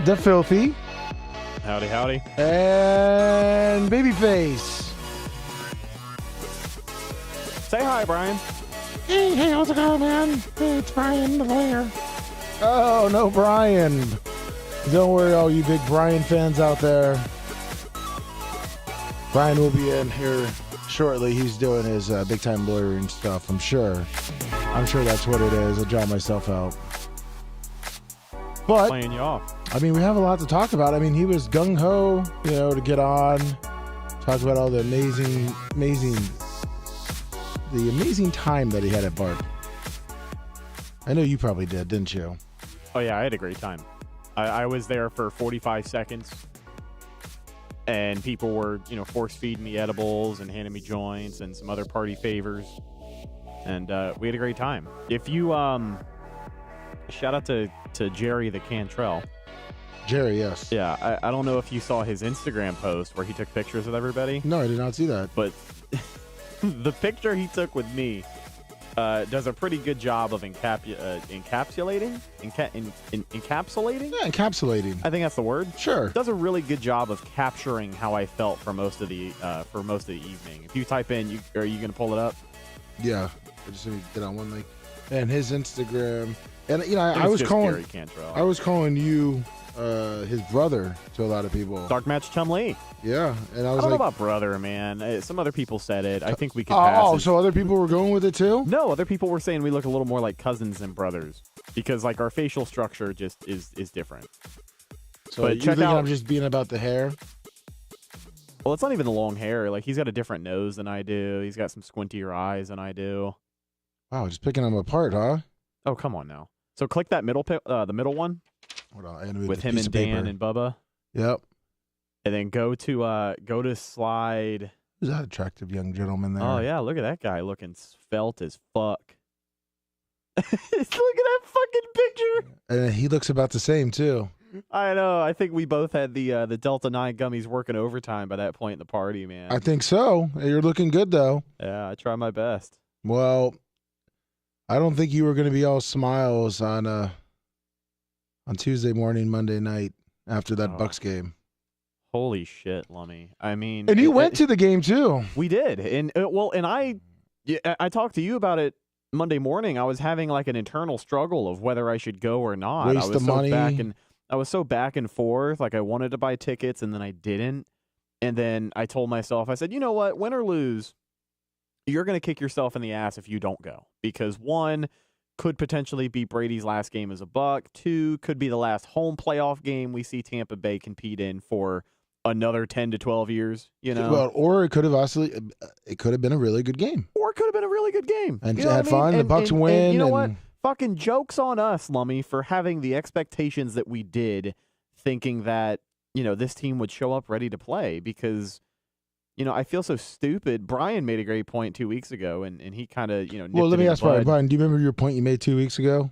The Filthy. Howdy, howdy. And Babyface. Say hi, Brian. Hey, how's it going, man? Hey, it's Brian the lawyer. Oh, no, Brian. Don't worry, all you big Brian fans out there. Brian will be in here shortly. He's doing his big-time lawyering stuff, I'm sure. I'm sure that's what it is. I'll draw myself out. But, Playing you off. I mean, we have a lot to talk about. I mean, he was gung-ho, to get on, talk about all the amazing time that he had at BART. I know you probably did, didn't you? Oh, yeah, I had a great time. I was there for 45 seconds, and people were, force-feeding me edibles and handing me joints and some other party favors, and we had a great time. If you, shout out to Jerry the Cantrell. Jerry, yes. Yeah, I don't know if you saw his Instagram post where he took pictures with everybody. No, I did not see that. But the picture he took with me does a pretty good job of encapsulating. Encapsulating? Yeah, encapsulating. I think that's the word. Sure. Does a really good job of capturing how I felt for most of the evening. If you type in, are you going to pull it up? Yeah. I just need to get on one mic. And his Instagram, and I was calling you his brother to a lot of people. Dark Match Chum Lee. Yeah, and I was I don't know about brother, man. Some other people said it. I think we could. So other people were going with it too? No, other people were saying we look a little more like cousins than brothers because like our facial structure just is different. So you think I'm just being about the hair? Well, it's not even the long hair. Like he's got a different nose than I do. He's got some squintier eyes than I do. Wow, just picking them apart, huh? Oh, come on now. So click that the middle one. Hold on, with him and Dan and Bubba. Yep. And then go to slide. Who's that attractive young gentleman there? Oh yeah, look at that guy looking svelte as fuck. Look at that fucking picture. And he looks about the same too. I know. I think we both had the Delta 9 gummies working overtime by that point in the party, man. I think so. You're looking good though. Yeah, I try my best. Well, I don't think you were going to be all smiles on Tuesday morning, Monday night after that Bucks game. Holy shit, Lummy. I mean, and you went to the game too. We did, and I talked to you about it Monday morning. I was having like an internal struggle of whether I should go or not. Waste the money. I was so back and forth. Like I wanted to buy tickets, and then I didn't. And then I told myself, I said, you know what, win or lose, you're going to kick yourself in the ass if you don't go, because one, could potentially be Brady's last game as a Buck. Two, could be the last home playoff game we see Tampa Bay compete in for another 10 to 12 years, Well, or it could have been a really good game. And had fun. The Bucks win. And you know what? Fucking joke's on us, Lummy, for having the expectations that we did, thinking that, this team would show up ready to play because, I feel so stupid. Brian made a great point 2 weeks ago, and he kind of, Well, let me ask Brian. Do you remember your point you made 2 weeks ago?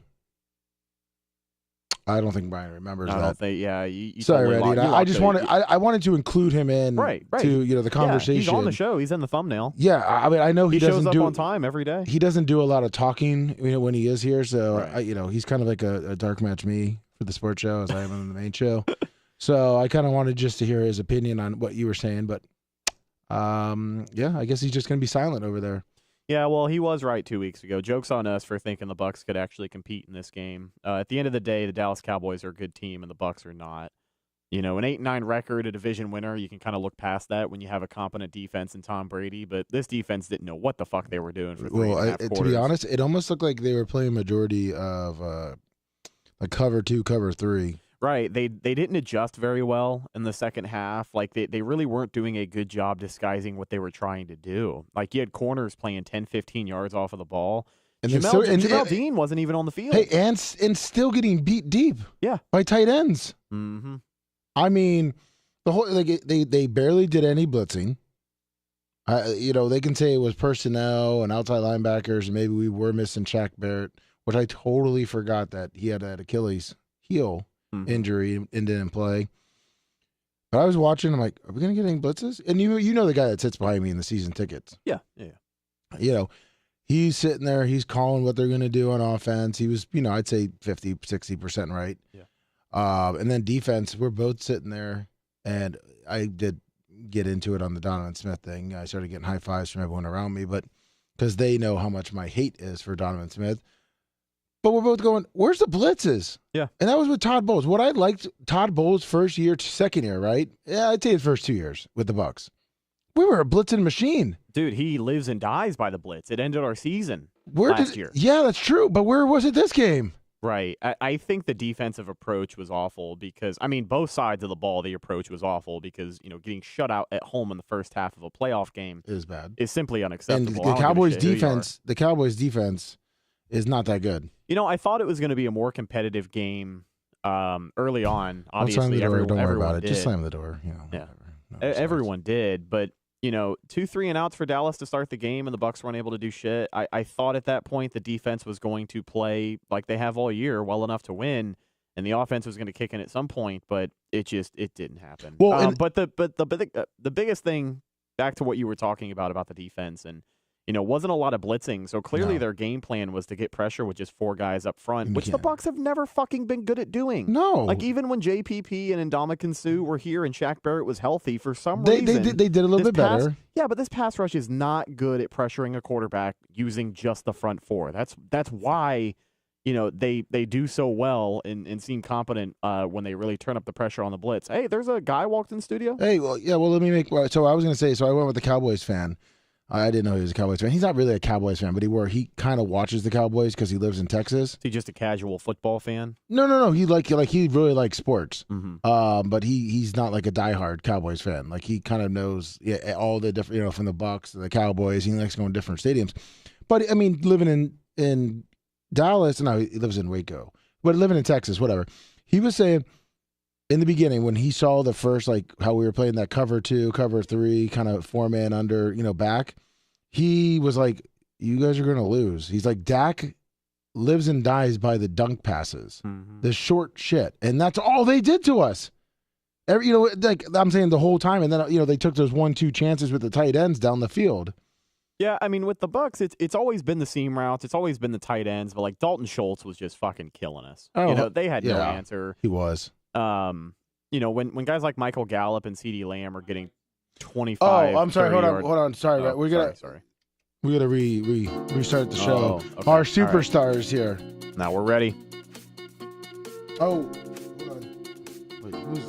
I don't think Brian remembers that. I don't think, yeah. You Sorry, totally Reddy. I just wanted, I wanted to include him in right. to, the conversation. Yeah, he's on the show. He's in the thumbnail. Yeah, I mean, I know he doesn't shows up on time every day. He doesn't do a lot of talking, when he is here. So, right. He's kind of like a dark match me for the sports show as I am on the main show. So I kind of wanted just to hear his opinion on what you were saying, but I guess he's just going to be silent over there. Yeah, well, he was right 2 weeks ago. Joke's on us for thinking the Bucks could actually compete in this game. At the end of the day, the Dallas Cowboys are a good team, and the Bucks are not. An 8-9 record, a division winner, you can kind of look past that when you have a competent defense in Tom Brady. But this defense didn't know what the fuck they were doing for 3.5 quarters. To be honest, it almost looked like they were playing majority of like cover 2, cover 3. Right. They didn't adjust very well in the second half. Like, they really weren't doing a good job disguising what they were trying to do. Like, you had corners playing 10, 15 yards off of the ball. And Jamel Dean wasn't even on the field. Hey, and still getting beat deep. Yeah. By tight ends. Mm-hmm. I mean, the whole they barely did any blitzing. They can say it was personnel and outside linebackers, and maybe we were missing Shaq Barrett, which I totally forgot that he had that Achilles heel injury and didn't play. But I was watching, I'm like, are we going to get any blitzes? And you know the guy that sits behind me in the season tickets. Yeah. He's sitting there, he's calling what they're going to do on offense. He was, I'd say 50, 60% right. Yeah. And then defense, we're both sitting there, and I did get into it on the Donovan Smith thing. I started getting high fives from everyone around me, but because they know how much my hate is for Donovan Smith. But we're both going, where's the blitzes? Yeah. And that was with Todd Bowles. What I liked Todd Bowles' first year, second year, right? Yeah, I'd say his first 2 years with the Bucs. We were a blitzing machine. Dude, he lives and dies by the blitz. It ended our season last year. Yeah, that's true. But where was it this game? Right. I think the defensive approach was awful because, I mean, both sides of the ball, the approach was awful because, getting shut out at home in the first half of a playoff game is bad. Is simply unacceptable. And the Cowboys' defense is not that good. I thought it was going to be a more competitive game early on. Obviously, slam the door. Don't worry about it. Did. Just slam the door. Yeah. Everyone did, but 2 3-and-outs for Dallas to start the game, and the Bucs weren't able to do shit. I thought at that point the defense was going to play like they have all year, well enough to win, and the offense was going to kick in at some point, but it didn't happen. Well, but the biggest thing, back to what you were talking about the defense, and wasn't a lot of blitzing, so clearly their game plan was to get pressure with just 4 guys up front, which the Bucs have never fucking been good at doing. No. Like, even when JPP and Ndamukong Suh were here and Shaq Barrett was healthy, for some reason... They did a little bit better. Yeah, but this pass rush is not good at pressuring a quarterback using just the front 4. That's why, they do so well and seem competent when they really turn up the pressure on the blitz. Hey, there's a guy walked in the studio. Hey, let me make... So I was going to say, I went with the Cowboys fan. I didn't know he was a Cowboys fan. He's not really a Cowboys fan, but he kind of watches the Cowboys because he lives in Texas. Is he just a casual football fan? No. He really likes sports. Mm-hmm. But he's not like a diehard Cowboys fan. Like, he kind of knows all the different, from the Bucs to the Cowboys. He likes going to different stadiums. But I mean, living in Dallas, no, he lives in Waco, but living in Texas, whatever. He was saying in the beginning when he saw the first, like, how we were playing that cover 2, cover 3, kind of 4-man under, back, he was like, you guys are going to lose. He's like, Dak lives and dies by the dunk passes, the short shit. And that's all they did to us. Like I'm saying the whole time. And then, they took those 1-2 chances with the tight ends down the field. Yeah, I mean, with the Bucs, it's always been the seam routes. It's always been the tight ends. But, like, Dalton Schultz was just fucking killing us. They had no answer. He was. When guys like Michael Gallup and CeeDee Lamb are getting 25. Oh, I'm sorry. Hold on. Sorry, sorry. We gotta restart the show. Okay. Our superstars here. Now we're ready. Oh, hold on. Wait, who's?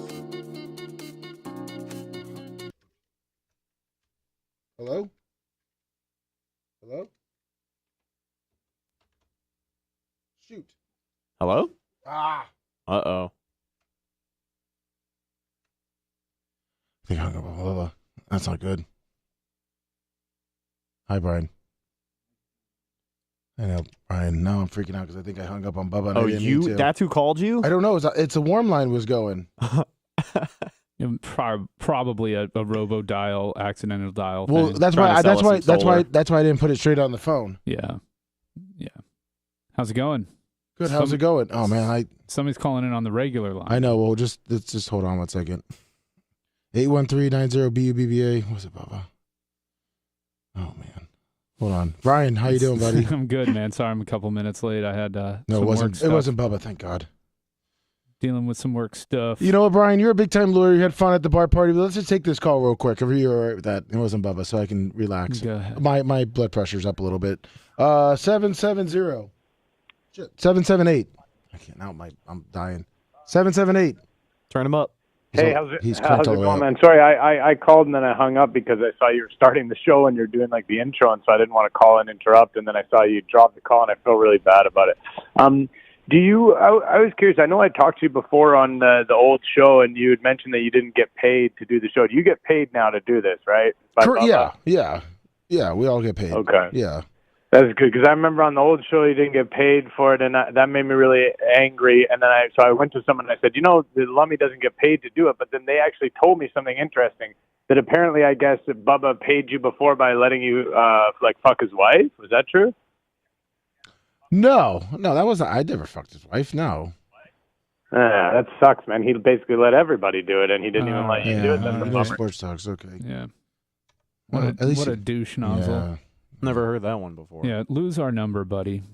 Hello? Shoot. Hello? Ah. Uh-oh. I think I hung up on Bubba. That's not good. Hi, Brian. I know, Brian. Now I'm freaking out because I think I hung up on Bubba. And that's who called you? I don't know. It's a warm line was going. Probably a robo dial, accidental dial. Well, thing. that's why I didn't put it straight on the phone. Yeah. How's it going? Good. How's it going? Oh man, somebody's calling in on the regular line. I know. Well, let's just hold on 1 second. 813-90-BUBBA. What's it, Bubba? Oh man, hold on, Brian. How you doing, buddy? I'm good, man. Sorry, I'm a couple minutes late. I had no, it wasn't. It wasn't Bubba. Thank God. Dealing with some work stuff. You know what, Brian? You're a big time lawyer. You had fun at the bar party. But let's just take this call real quick. If you're all right with that, it wasn't Bubba, so I can relax. Go ahead. My blood pressure's up a little bit. 770. 778. I can't now. I'm dying. 778. Turn him up. Hey, how's it going, man? Sorry, I called and then I hung up because I saw you were starting the show and you're doing like the intro, and so I didn't want to call and interrupt. And then I saw you drop the call and I feel really bad about it. I was curious. I know I talked to you before on the old show, and you had mentioned that you didn't get paid to do the show. Do you get paid now to do this, right? Yeah. We all get paid. Okay. Yeah. That's good, because I remember on the old show you didn't get paid for it, and that made me really angry. And then I went to someone and I said, the Lummy doesn't get paid to do it, but then they actually told me something interesting, that apparently I guess that Bubba paid you before by letting you fuck his wife. Was that true? No, that wasn't. I never fucked his wife. No. That sucks, man. He basically let everybody do it, and he didn't even let you do it. That's a bummer. Sports talks, okay. Yeah. What a douche nozzle. Yeah. Never heard that one before. Yeah, lose our number, buddy.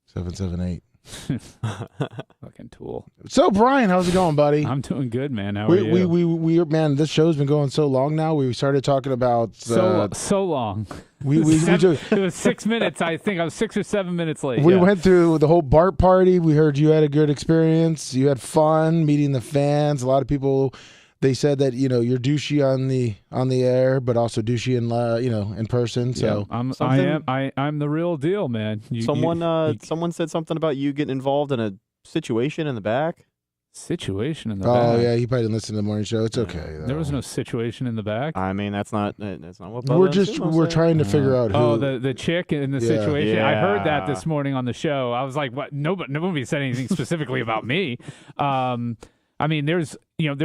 778. Fucking tool. So, Brian, how's it going, buddy? I'm doing good, man. How are you? We man, this show's been going so long now. We started talking about so long. It was 6 minutes. I think I was 6 or 7 minutes late. We went through the whole Bart party. We heard you had a good experience. You had fun meeting the fans. A lot of people, they said that you're douchey on the air, but also douchey in person. So I'm the real deal, man. Someone said something about you getting involved in a situation in the back. Situation in the back. Oh yeah, he probably didn't listen to the morning show. It's okay. There was no situation in the back. I mean, that's not what Bubba we're trying to figure out who. Oh, the chick in the situation. Yeah. I heard that this morning on the show. I was like, what? Nobody said anything specifically about me. I mean, there's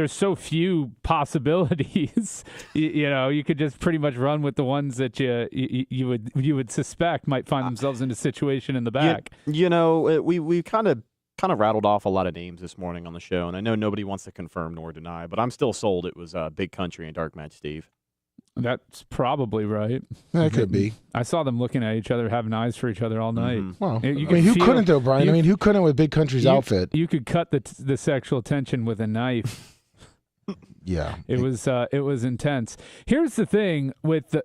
so few possibilities. You could just pretty much run with the ones that you would suspect might find themselves in a situation in the back. We kind of rattled off a lot of names this morning on the show, and I know nobody wants to confirm nor deny, but I'm still sold it was Big Country and Dark Match Steve. That's probably right. That could be. I saw them looking at each other, having eyes for each other all night. Mm-hmm. Well, who couldn't though, Brian? Who couldn't with Big Country's outfit? You could cut the sexual tension with a knife. Yeah, it was intense. Here's the thing with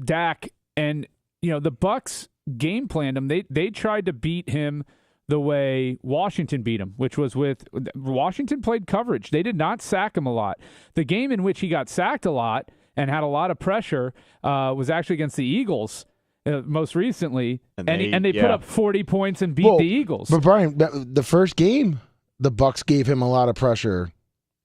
Dak, and the Bucs game planned him. They tried to beat him the way Washington beat him, which was with Washington played coverage. They did not sack him a lot. The game in which he got sacked a lot and had a lot of pressure was actually against the Eagles most recently, and they put up 40 points and beat the Eagles. But Brian, the first game, the Bucs gave him a lot of pressure.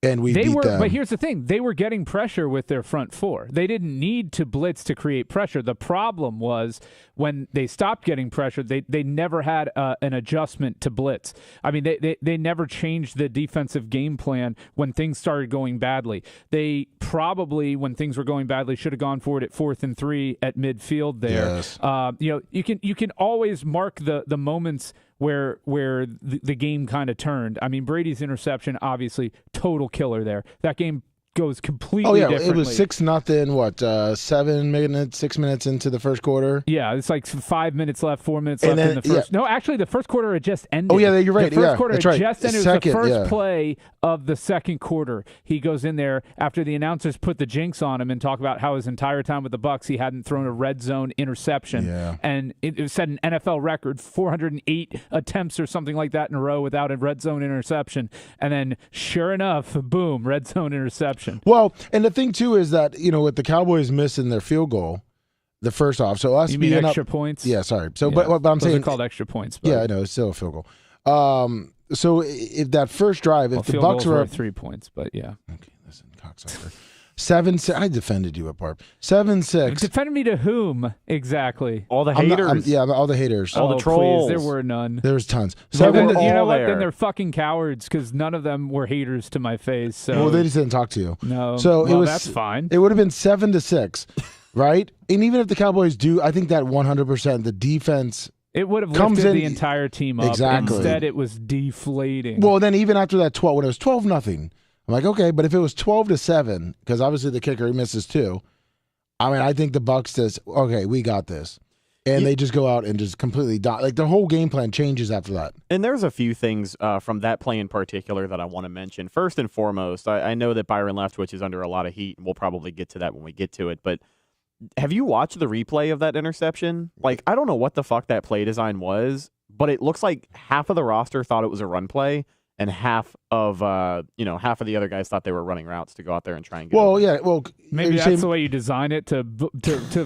And we beat them. But here's the thing. They were getting pressure with their front four. They didn't need to blitz to create pressure. The problem was when they stopped getting pressure, they never had an adjustment to blitz. I mean, they never changed the defensive game plan when things started going badly. They probably, when things were going badly, should have gone for it at 4th and 3 at midfield there. Yes. You can always mark the moments where the game kind of turned. I mean, Brady's interception, obviously, total killer there. That game goes completely differently. It was 6-0, 6 minutes into the first quarter? Yeah, it's like 5 minutes left, 4 minutes left in the first. No, actually, the first quarter had just ended. Oh, yeah, you're right. The first quarter had just ended. It was the first yeah. play of the second quarter. He goes in there after the announcers put the jinx on him and talk about how his entire time with the Bucs he hadn't thrown a red zone interception. Yeah. And it set an NFL record, 408 attempts or something like that in a row without a red zone interception. And then, sure enough, boom, red zone interception. Well, and the thing, too, is that, with the Cowboys missing their field goal, the first off, so us you mean being extra points? Yeah, sorry. So, yeah. But I'm Those saying are called extra points. But. Yeah, I know, it's still a field goal. So if that first drive, if the Bucs were up 3 points, but yeah. Okay, listen, cocksucker. 7-6. I defended you at Barb. 7-6. Defended me to whom exactly? All the haters. All the haters. All the trolls. Please, there were none. There was tons. You know what? Then they're fucking cowards because none of them were haters to my face. So. Well, they just didn't talk to you. No. So that's fine. It would have been 7-6, right? And even if the Cowboys do, I think that 100%, the defense. It would have lifted the entire team up. Exactly. Instead, it was deflating. Well, then even after that 12, when it was 12-0, I'm like, okay, but if it was 12-7, because obviously the kicker he misses too. I mean, I think the Bucs says, okay, we got this, and they just go out and just completely like the whole game plan changes after that. And there's a few things from that play in particular that I want to mention. First and foremost, I know that Byron Leftwich is under a lot of heat, and we'll probably get to that when we get to it. But have you watched the replay of that interception? Like, I don't know what the fuck that play design was, but it looks like half of the roster thought it was a run play. And half of the other guys thought they were running routes to go out there and try and get. Well, over. yeah, well, maybe that's the way you design it to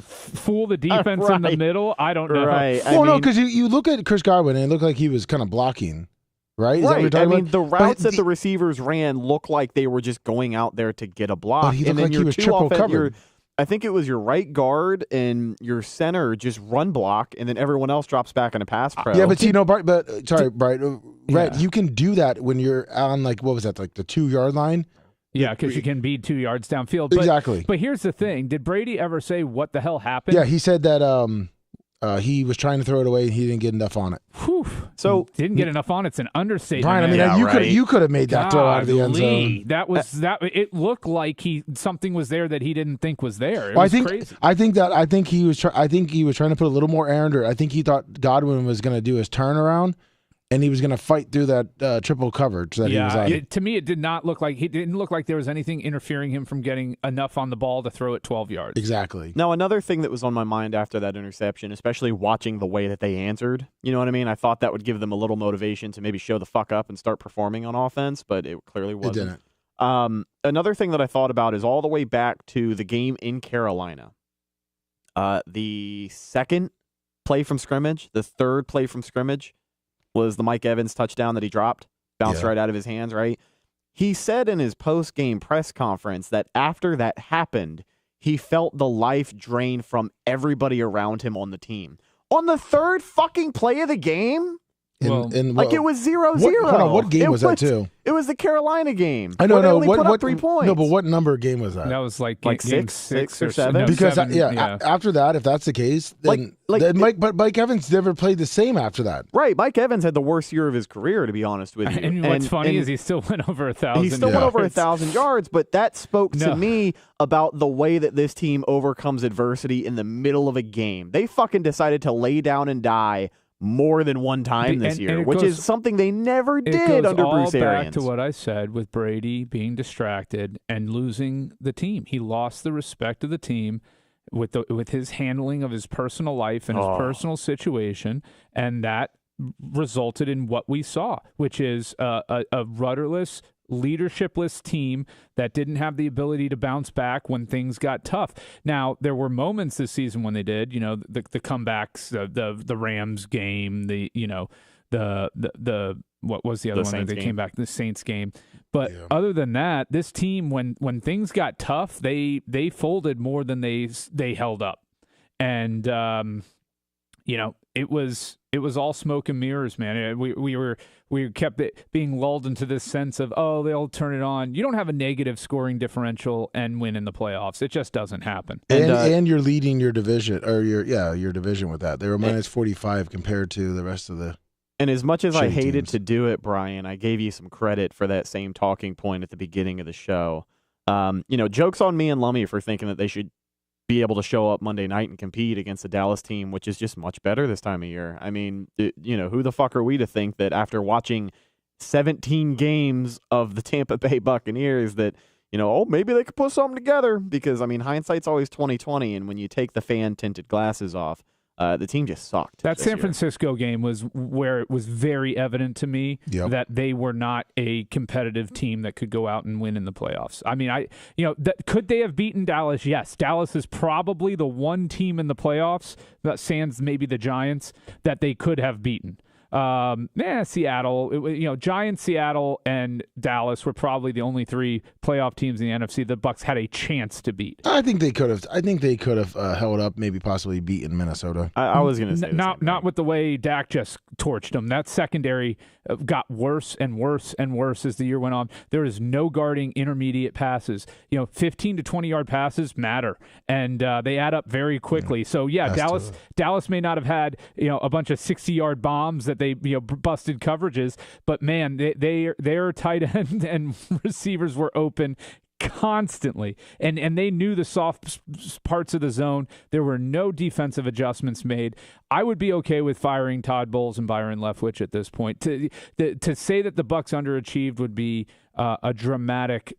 fool the defense in the middle. I don't know. Right. Well, no, because you look at Chris Godwin and it looked like he was kind of blocking, right? Is that what you're talking about? The routes that the receivers ran looked like they were just going out there to get a block. But he looked like he was triple covered. I think it was your right guard and your center just run block, and then everyone else drops back in a pass pro. Yeah, but Brett, you can do that when you're on, like, what was that, like the 2-yard line? Yeah, because you can be 2 yards downfield. Exactly. But here's the thing. Did Brady ever say what the hell happened? Yeah, he said that he was trying to throw it away and he didn't get enough on it. Whew. So didn't get enough on it's an understatement. Brian, I mean, you could have made that throw out of the end zone. That was that. It looked like something was there that he didn't think was there. It was crazy. I think he was trying to put a little more air under it. I think he thought Godwin was going to do his turnaround and he was going to fight through that triple coverage that he was on. To me, it did not look like there was anything interfering him from getting enough on the ball to throw it 12 yards. Exactly. Now, another thing that was on my mind after that interception, especially watching the way that they answered, you know what I mean? I thought that would give them a little motivation to maybe show the fuck up and start performing on offense, but it clearly wasn't. It didn't. Another thing that I thought about is all the way back to the game in Carolina. The second play from scrimmage, the third play from scrimmage, was the Mike Evans touchdown that he dropped, bounced right out of his hands, right? He said in his post-game press conference that after that happened, he felt the life drain from everybody around him on the team. On the third fucking play of the game? It was 0-0. Hold on, what game was that too? It was the Carolina game. I don't know. They only put up 3 points. No, but what number game was that? That was like six or seven. No, because seven, after that, if that's the case, then Mike Evans never played the same after that. Right, Mike Evans had the worst year of his career, to be honest with you. And what's funny is he still went over 1,000. He still went over 1,000 yards, but that spoke to me about the way that this team overcomes adversity in the middle of a game. They fucking decided to lay down and die more than one time this year, which is something they never did under Bruce Arians. It goes all back to what I said with Brady being distracted and losing the team. He lost the respect of the team with his handling of his personal life and his personal situation, and that resulted in what we saw, which is a rudderless, leadershipless team that didn't have the ability to bounce back when things got tough. Now, there were moments this season when they did, the comebacks, the Rams game, what was the other one that they came back, the Saints game. But other than that, this team, when things got tough, they folded more than they held up. And it was all smoke and mirrors, man. We kept being lulled into this sense of, they'll turn it on. You don't have a negative scoring differential and win in the playoffs. It just doesn't happen. And you're leading your division, or your division with that. They were minus 45 compared to the rest of the. And as much as I hated to do it, Brian, I gave you some credit for that same talking point at the beginning of the show. Jokes on me and Lummy for thinking that they should be able to show up Monday night and compete against the Dallas team, which is just much better this time of year. I mean, who the fuck are we to think that after watching 17 games of the Tampa Bay Buccaneers that, maybe they could put something together? Because, I mean, hindsight's always 20/20, and when you take the fan-tinted glasses off, the team just sucked. That San Francisco game was where it was very evident to me that they were not a competitive team that could go out and win in the playoffs. I mean, could they have beaten Dallas? Yes. Dallas is probably the one team in the playoffs, that sans maybe the Giants, that they could have beaten. Seattle, Giants, Seattle, and Dallas were probably the only three playoff teams in the NFC the Bucs had a chance to beat. I think they could have held up, maybe possibly beaten Minnesota. I was going to say not with the way Dak just torched them. That secondary got worse and worse and worse as the year went on. There is no guarding intermediate passes. 15 to 20-yard passes matter, and they add up very quickly. So Dallas may not have had a bunch of 60-yard bombs that they busted coverages, but man, their tight end and receivers were open constantly, and they knew the soft parts of the zone. There were no defensive adjustments made. I would be okay with firing Todd Bowles and Byron Leftwich at this point. To say that the Bucs underachieved would be a dramatic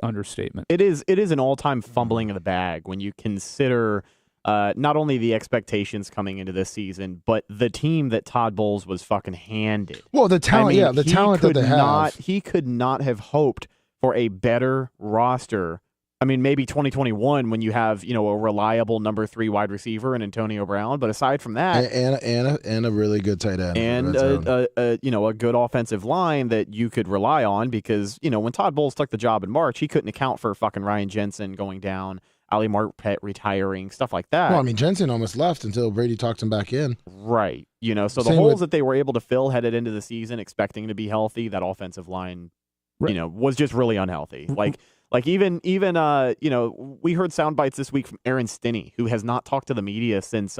understatement. It is an all-time fumbling of the bag when you consider not only the expectations coming into this season, but the team that Todd Bowles was fucking handed. Well, the talent, the talent that they have. He could not have hoped for a better roster. I mean, maybe 2021 when you have, a reliable number 3 wide receiver in Antonio Brown, but aside from that, and a really good tight end, and a good offensive line that you could rely on, because when Todd Bowles took the job in March, he couldn't account for fucking Ryan Jensen going down, Ali Marpet retiring, stuff like that. Well, I mean, Jensen almost left until Brady talked him back in. Right. So the holes that they were able to fill headed into the season, expecting to be healthy, that offensive line, was just really unhealthy. Like even we heard sound bites this week from Aaron Stinney, who has not talked to the media since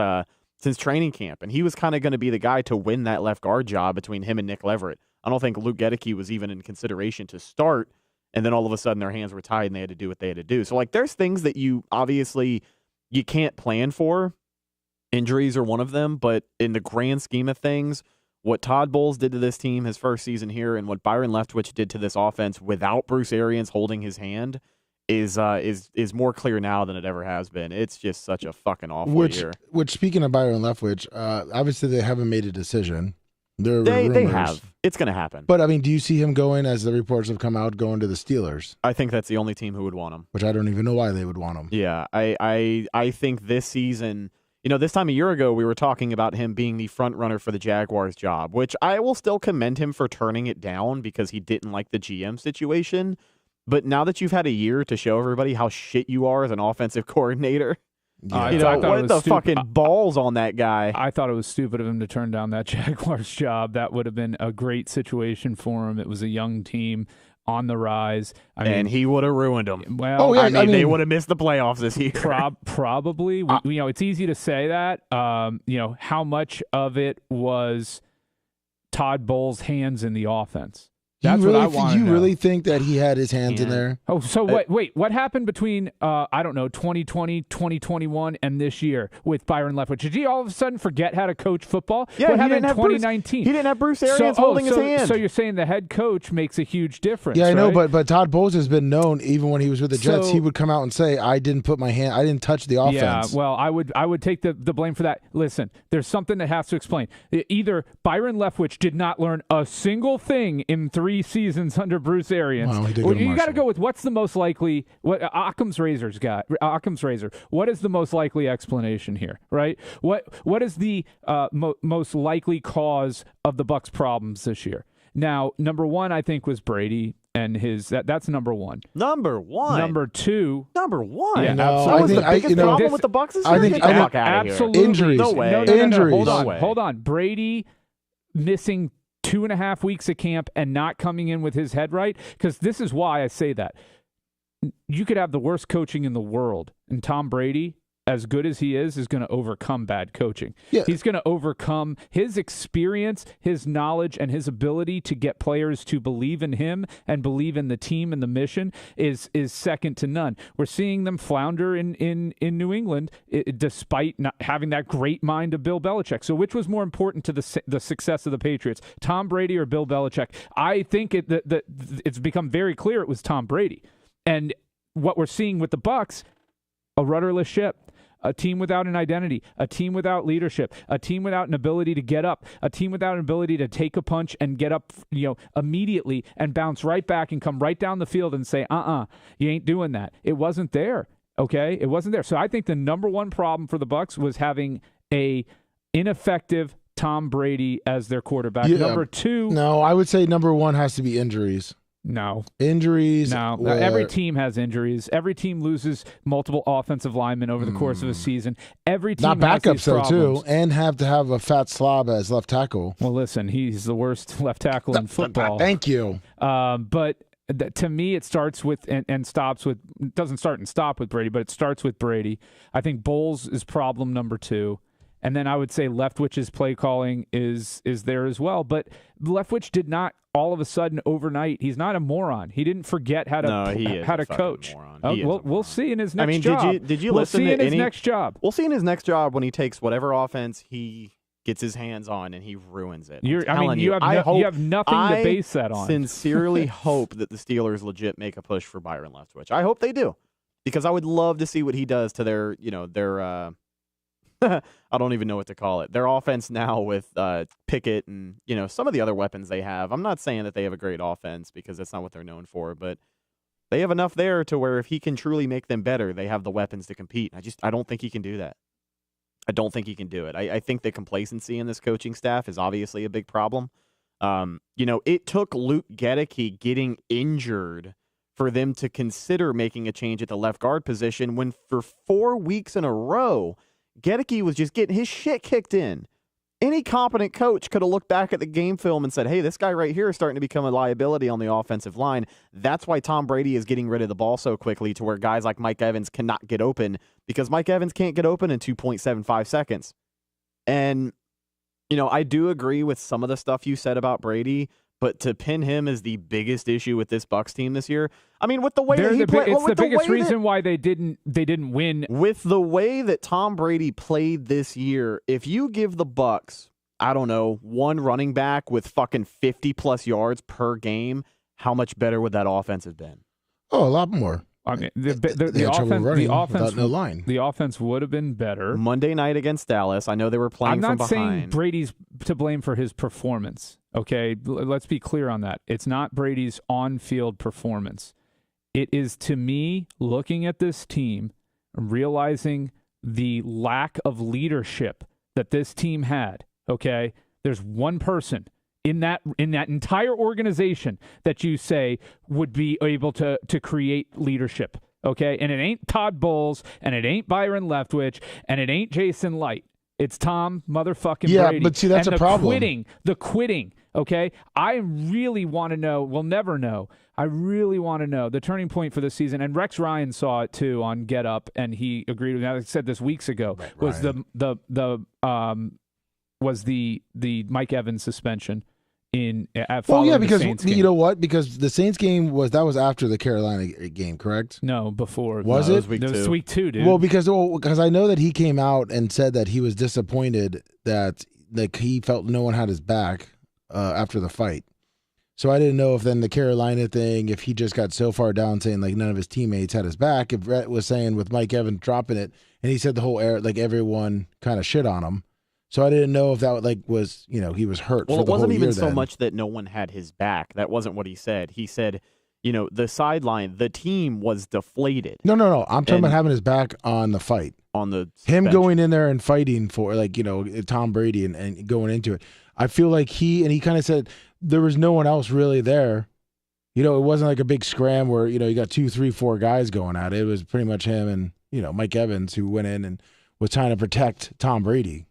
training camp, and he was kind of going to be the guy to win that left guard job between him and Nick Leverett. I don't think Luke Gedeke was even in consideration to start, and then all of a sudden their hands were tied and they had to do what they had to do. So there's things that you can't plan for. Injuries are one of them, but in the grand scheme of things, what Todd Bowles did to this team his first season here and what Byron Leftwich did to this offense without Bruce Arians holding his hand is more clear now than it ever has been. It's just such a fucking awful year. Which, speaking of Byron Leftwich, obviously they haven't made a decision. They have. It's going to happen. But, I mean, do you see him going, as the reports have come out, going to the Steelers? I think that's the only team who would want him. Which I don't even know why they would want him. Yeah, I think this season, this time a year ago, we were talking about him being the front runner for the Jaguars job, which I will still commend him for turning it down because he didn't like the GM situation. But now that you've had a year to show everybody how shit you are as an offensive coordinator, what the fucking balls on that guy. I thought it was stupid of him to turn down that Jaguars job. That would have been a great situation for him. It was a young team on the rise. And he would have ruined them. Well, they would have missed the playoffs this year. Probably. It's easy to say that. How much of it was Todd Bowles' hands in the offense? That's what I want to know. You really think that he had his hands in there? Oh, so wait, what happened between, 2020, 2021, and this year with Byron Leftwich? Did he all of a sudden forget how to coach football? Yeah, what happened in 2019? He didn't have Bruce Arians holding his hand. So you're saying the head coach makes a huge difference, Yeah, I know, right? but Todd Bowles has been known, even when he was with the Jets, he would come out and say, I didn't touch the offense. Yeah, well, I would take the blame for that. Listen, there's something that has to explain. Either Byron Leftwich did not learn a single thing in 3 seasons under Bruce Arians. Well, you got to go with what's the most likely. What Occam's razor. What is the most likely explanation here? Right? What is the most likely cause of the Bucs' problems this year? Now, number one, I think, was Brady and his. That's number one. Number one. Number two. Number one. Yeah, no, absolutely. That was the biggest problem with the Bucs this year? I think Get the fuck out of here. Absolutely. Injuries. No way. No, Injuries. Hold on. Brady missing 2.5 weeks of camp and not coming in with his head right, because this is why I say that. You could have the worst coaching in the world, and Tom Brady, as good as he is going to overcome bad coaching. Yeah. He's going to overcome his experience, his knowledge, and his ability to get players to believe in him and believe in the team and the mission is second to none. We're seeing them flounder in New England despite not having that great mind of Bill Belichick. So which was more important to the success of the Patriots, Tom Brady or Bill Belichick? I think it's become very clear it was Tom Brady. And what we're seeing with the Bucs, a rudderless ship. A team without an identity, a team without leadership, a team without an ability to get up, a team without an ability to take a punch and get up, immediately and bounce right back and come right down the field and say, you ain't doing that. It wasn't there. Okay, it wasn't there. So I think the number one problem for the Bucs was having a ineffective Tom Brady as their quarterback. Yeah. Number two, No, I would say number one has to be injuries. No. Injuries. No. Every team has injuries. Every team loses multiple offensive linemen over the course of a season. Every team not has backups these though problems. too, and have to have a fat slob as left tackle. Well, listen, he's the worst left tackle in football. Thank you. But to me, it starts with and stops with. It doesn't start and stop with Brady, but it starts with Brady. I think Bowles is problem number 2. And then I would say Leftwich's play calling is there as well. But Leftwich did not all of a sudden overnight. He's not a moron. He didn't forget how to coach. We'll see in his next job. Did you we'll listen see to in his next job. We'll see in his next job when he takes whatever offense he gets his hands on and he ruins it. You have nothing to base that on. I sincerely hope that the Steelers legit make a push for Byron Leftwich. I hope they do, because I would love to see what he does to their I don't even know what to call it. Their offense now with Pickett and some of the other weapons they have. I'm not saying that they have a great offense because that's not what they're known for, but they have enough there to where if he can truly make them better, they have the weapons to compete. I don't think he can do that. I don't think he can do it. I think the complacency in this coaching staff is obviously a big problem. It took Luke Gedeke getting injured for them to consider making a change at the left guard position when for 4 weeks in a row, Gedeke was just getting his shit kicked in. Any competent coach could have looked back at the game film and said, hey, this guy right here is starting to become a liability on the offensive line. That's why Tom Brady is getting rid of the ball so quickly to where guys like Mike Evans cannot get open, because Mike Evans can't get open in 2.75 seconds. And, I do agree with some of the stuff you said about Brady, but to pin him as the biggest issue with this Bucs team this year, I mean, with the way that he played, it's the biggest reason why they didn't win. With the way that Tom Brady played this year, if you give the Bucs I don't know, one running back with fucking 50-plus yards per game, how much better would that offense have been? Oh, a lot more. I mean, the offense would have been better. Monday night against Dallas, I know they were playing from behind. I'm not saying Brady's to blame for his performance, okay? Let's be clear on that. It's not Brady's on-field performance. It is, to me, looking at this team, realizing the lack of leadership that this team had, okay? There's one person in that entire organization that you say would be able to create leadership, okay? And it ain't Todd Bowles, and it ain't Byron Leftwich, and it ain't Jason Light. It's Tom motherfucking Brady. Yeah, but see, that's a problem. The quitting, okay? I really want to know. We'll never know. I really want to know the turning point for the season. And Rex Ryan saw it too on Get Up, and he agreed with that. I said this weeks ago. Right, was the Mike Evans suspension because you know what? Because the Saints game was after the Carolina game, correct? No, before. Was it? It was week 2, dude. Well, because I know that he came out and said that he was disappointed that he felt no one had his back after the fight. So I didn't know if then the Carolina thing, if he just got so far down saying none of his teammates had his back, if Brett was saying with Mike Evans dropping it, and he said the whole air everyone kind of shit on him. So I didn't know if that was he was hurt. Well, for the it wasn't whole even year so then. much that no one had his back. That wasn't what he said. He said, the sideline, the team was deflated. No. I'm talking about having his back on the fight. On the him bench. going in there and fighting for Tom Brady and going into it. I feel like he kind of said there was no one else really there. It wasn't like a big scram where you got 2, 3, 4 guys going at it. It was pretty much him and Mike Evans who went in and was trying to protect Tom Brady.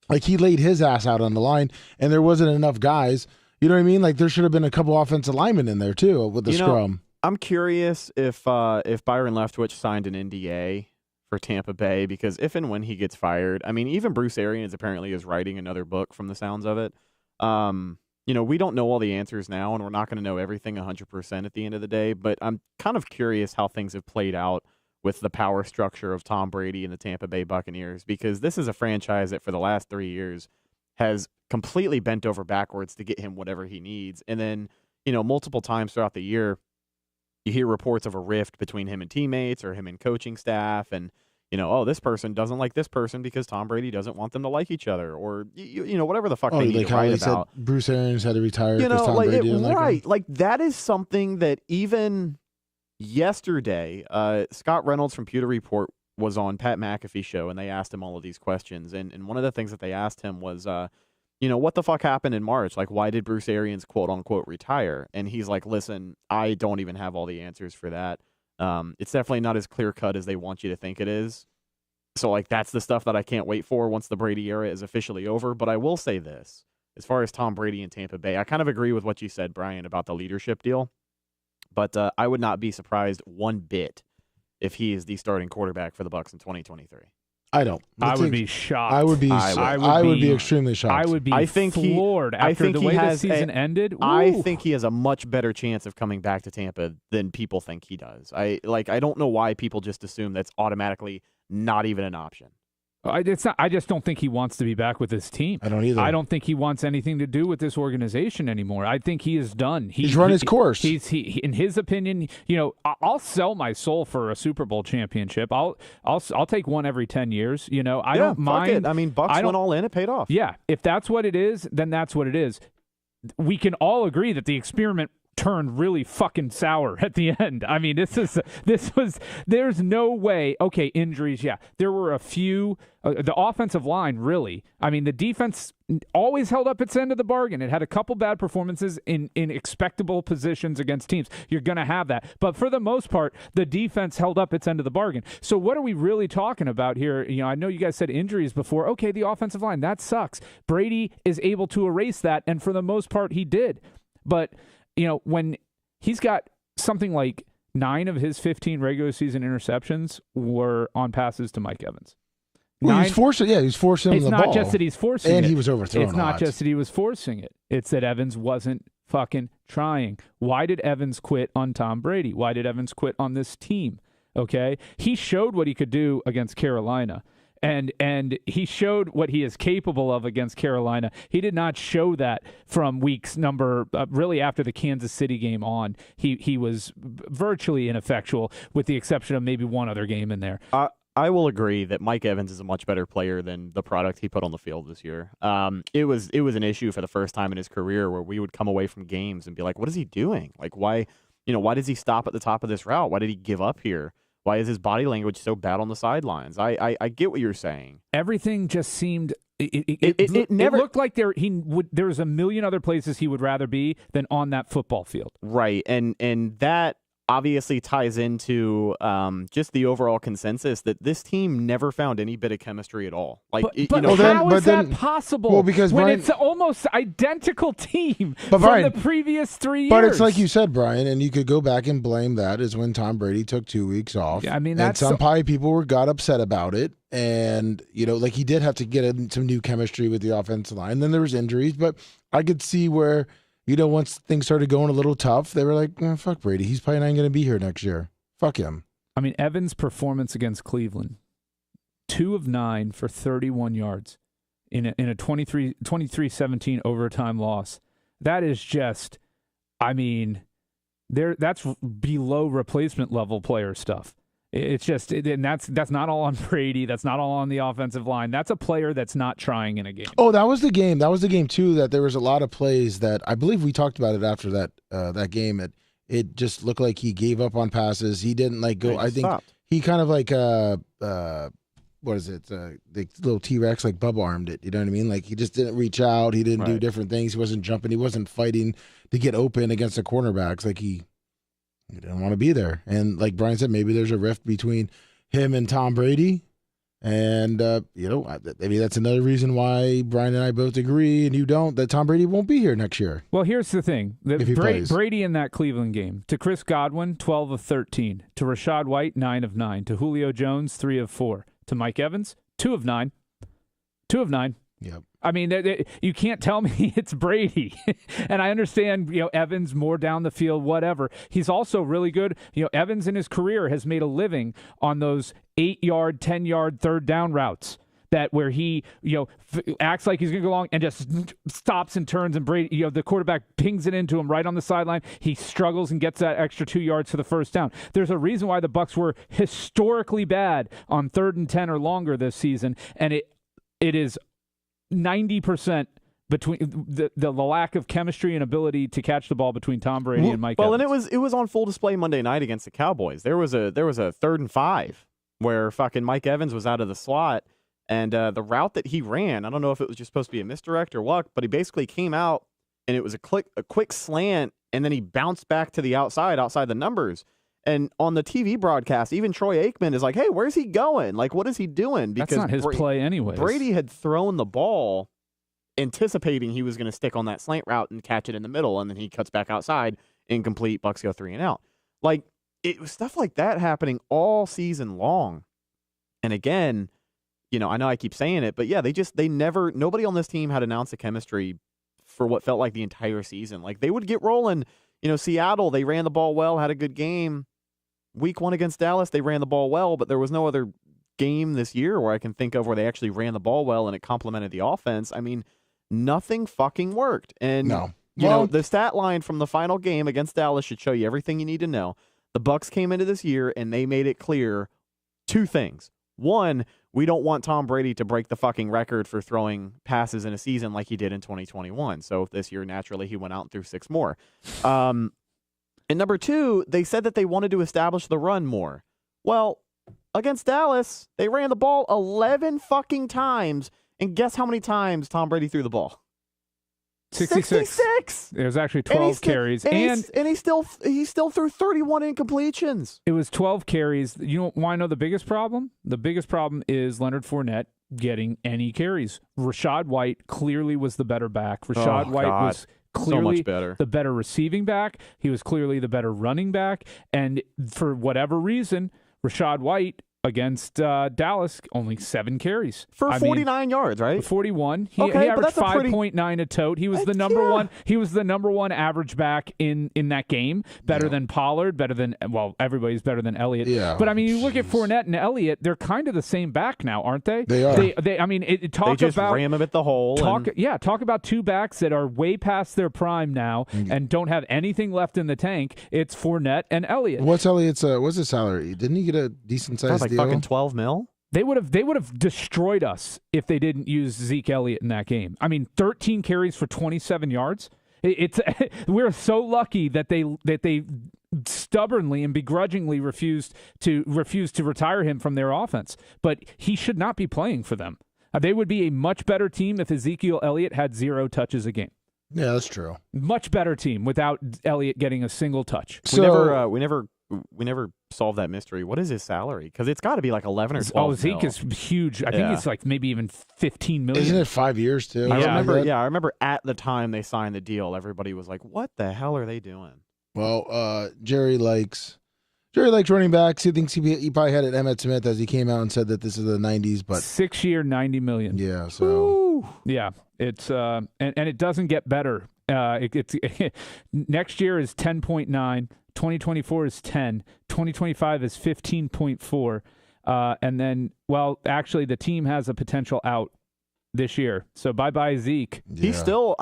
Like he laid his ass out on the line, and there wasn't enough guys. You know what I mean? Like there should have been a couple offensive linemen in there too with the scrum. I'm curious if Byron Leftwich signed an NDA for Tampa Bay, because if and when he gets fired, I mean, even Bruce Arians apparently is writing another book from the sounds of it. We don't know all the answers now, and we're not going to know everything 100% at the end of the day. But I'm kind of curious how things have played out with the power structure of Tom Brady and the Tampa Bay Buccaneers, because this is a franchise that for the last 3 years has completely bent over backwards to get him whatever he needs. And then, multiple times throughout the year, you hear reports of a rift between him and teammates or him and coaching staff. And, this person doesn't like this person because Tom Brady doesn't want them to like each other, or, whatever the fuck they need to write about. Said Bruce Arians had to retire because Tom Brady didn't like him. Like that is something that even yesterday, Scott Reynolds from Pewter Report was on Pat McAfee's show, and they asked him all of these questions. And one of the things that they asked him was, what the fuck happened in March? Like, why did Bruce Arians quote unquote retire? And he's like, listen, I don't even have all the answers for that. It's definitely not as clear cut as they want you to think it is. So that's the stuff that I can't wait for once the Brady era is officially over. But I will say this, as far as Tom Brady and Tampa Bay, I kind of agree with what you said, Brian, about the leadership deal. But I would not be surprised one bit if he is the starting quarterback for the Bucs in 2023. I don't. I would be shocked. I would be extremely shocked. I would be floored after the way the season ended. Ooh. I think he has a much better chance of coming back to Tampa than people think he does. I don't know why people just assume that's automatically not even an option. It's not. I just don't think he wants to be back with his team. I don't either. I don't think he wants anything to do with this organization anymore. I think he is done. He's run his course. He in his opinion, I'll sell my soul for a Super Bowl championship. I'll take one every 10 years. I don't mind. Fuck it. I mean, Bucs went all in. It paid off. Yeah, if that's what it is, then that's what it is. We can all agree that the experiment turned really fucking sour at the end. I mean, there's no way. Okay, injuries, yeah. There were a few. The offensive line, really. I mean, the defense always held up its end of the bargain. It had a couple bad performances in expectable positions against teams. You're going to have that. But for the most part, the defense held up its end of the bargain. So what are we really talking about here? I know you guys said injuries before. Okay, the offensive line, that sucks. Brady is able to erase that, and for the most part, he did. But when he's got something like 9 of his 15 regular season interceptions were on passes to Mike Evans. He's forcing him the ball. It's not just that he's forcing it. And he was overthrown. It's not just that he was forcing it. It's that Evans wasn't fucking trying. Why did Evans quit on Tom Brady? Why did Evans quit on this team? Okay? He showed what he could do against Carolina. And he showed what he is capable of against Carolina. He did not show that from weeks really after the Kansas City game on. He was virtually ineffectual, with the exception of maybe one other game in there. I will agree that Mike Evans is a much better player than the product he put on the field this year. It was an issue for the first time in his career where we would come away from games and be like, what is he doing? Like, why does he stop at the top of this route? Why did he give up here? Why is his body language so bad on the sidelines? I get what you're saying. Everything just seemed it never looked like there was a million other places he would rather be than on that football field. Right, and that obviously ties into just the overall consensus that this team never found any bit of chemistry at all. Like, but how is that possible? Well, because when Brian, it's an almost identical team from the previous 3 years. But it's like you said, Brian, and you could go back and blame that is when Tom Brady took 2 weeks off. Yeah, I mean, and probably people got upset about it, and like he did have to get some new chemistry with the offensive line. Then there was injuries, but I could see where. Once things started going a little tough, they were like, fuck Brady. He's probably not going to be here next year. Fuck him. I mean, Evans' performance against Cleveland, 2 of 9 for 31 yards in a 23-17 overtime loss. That is just, I mean, that's below replacement level player stuff. It's just, and that's not all on Brady. That's not all on the offensive line. That's a player that's not trying in a game. Oh, that was the game. That was the game too. That there was a lot of plays that I believe we talked about it after that game. It just looked like he gave up on passes. He didn't go. I think stopped. He kind of what is it? The little T-Rex Bubba armed it. You know what I mean? Like he just didn't reach out. He didn't do different things. He wasn't jumping. He wasn't fighting to get open against the cornerbacks. Like he didn't want to be there. And like Brian said, maybe there's a rift between him and Tom Brady. And, maybe that's another reason why Brian and I both agree, and you don't, that Tom Brady won't be here next year. Well, here's the thing. Brady in that Cleveland game, to Chris Godwin, 12 of 13. To Rachaad White, 9 of 9. To Julio Jones, 3 of 4. To Mike Evans, 2 of 9. 2 of 9. Yep. I mean, you can't tell me it's Brady. And I understand, Evans more down the field, whatever. He's also really good. Evans in his career has made a living on those 8-yard, 10-yard, third down routes where he, acts like he's going to go along and just stops and turns, and Brady, the quarterback pings it into him right on the sideline. He struggles and gets that extra 2 yards for the first down. There's a reason why the Bucs were historically bad on 3rd and 10 or longer this season, and it is 90% between the lack of chemistry and ability to catch the ball between Tom Brady and Mike Evans. And it was on full display Monday night against the Cowboys. There was a 3rd and 5 where fucking Mike Evans was out of the slot, and the route that he ran, I don't know if it was just supposed to be a misdirect or what, but he basically came out and it was a quick slant, and then he bounced back to the outside the numbers. And on the TV broadcast, even Troy Aikman is like, hey, where's he going? Like, what is he doing? Because that's not his play anyways. Brady had thrown the ball anticipating he was going to stick on that slant route and catch it in the middle, and then he cuts back outside, incomplete, Bucs go 3 and out. Like, it was stuff like that happening all season long. And again, I know I keep saying it, but yeah, nobody on this team had an ounce of chemistry for what felt like the entire season. Like, they would get rolling. Seattle, they ran the ball well, had a good game. Week 1 against Dallas, they ran the ball well, but there was no other game this year where I can think of where they actually ran the ball well and it complemented the offense. I mean, nothing fucking worked. And, the stat line from the final game against Dallas should show you everything you need to know. The Bucs came into this year and they made it clear 2 things. 1, we don't want Tom Brady to break the fucking record for throwing passes in a season like he did in 2021. So this year, naturally, he went out and threw 6 more. And number 2, they said that they wanted to establish the run more. Well, against Dallas, they ran the ball 11 fucking times, and guess how many times Tom Brady threw the ball? 66. It was actually 12 carries, and he still threw 31 incompletions. It was 12 carries. You want to know the biggest problem? The biggest problem is Leonard Fournette getting any carries. Rachaad White clearly was the better back. Rachaad White was clearly the better receiving back. He was clearly the better running back. And for whatever reason, Rachaad White against Dallas, only 7 carries. For 49 yards, right? 41. He Okay, but averaged that's a 5.9 a tote. He was the number one. He was the number one average back in that game. Better than Pollard. Better than everybody's better than Elliott. Yeah. But I mean, you look at Fournette and Elliott. They're kind of the same back now, aren't they? They are. They I mean, They just ram him at the hole. Talk about 2 backs that are way past their prime now and don't have anything left in the tank. It's Fournette and Elliott. What's Elliott's? What's his salary? Didn't he get a decent sized like deal? fucking 12 mil. They would have destroyed us if they didn't use Zeke Elliott in that game. I mean, 13 carries for 27 yards. We're so lucky that they stubbornly and begrudgingly refused to retire him from their offense. But he should not be playing for them. They would be a much better team if Ezekiel Elliott had 0 touches a game. Yeah, that's true. Much better team without Elliott getting a single touch. So We never solved that mystery. What is his salary? Because it's got to be like 11 or 12. Zeke is huge. I think it's like maybe even 15 million. Isn't it 5 years too? I remember at the time they signed the deal, everybody was like, "What the hell are they doing?" Well, Jerry likes running backs. He thinks he probably had it Emmitt Smith as he came out and said that this is the 90s, but 6-year, $90 million. Yeah, so Woo! Yeah, it's and it doesn't get better. It's next year is 10.9. 2024 is 10. 2025 is 15.4. And then, actually, the team has a potential out this year. So bye-bye, Zeke. yeah. He's still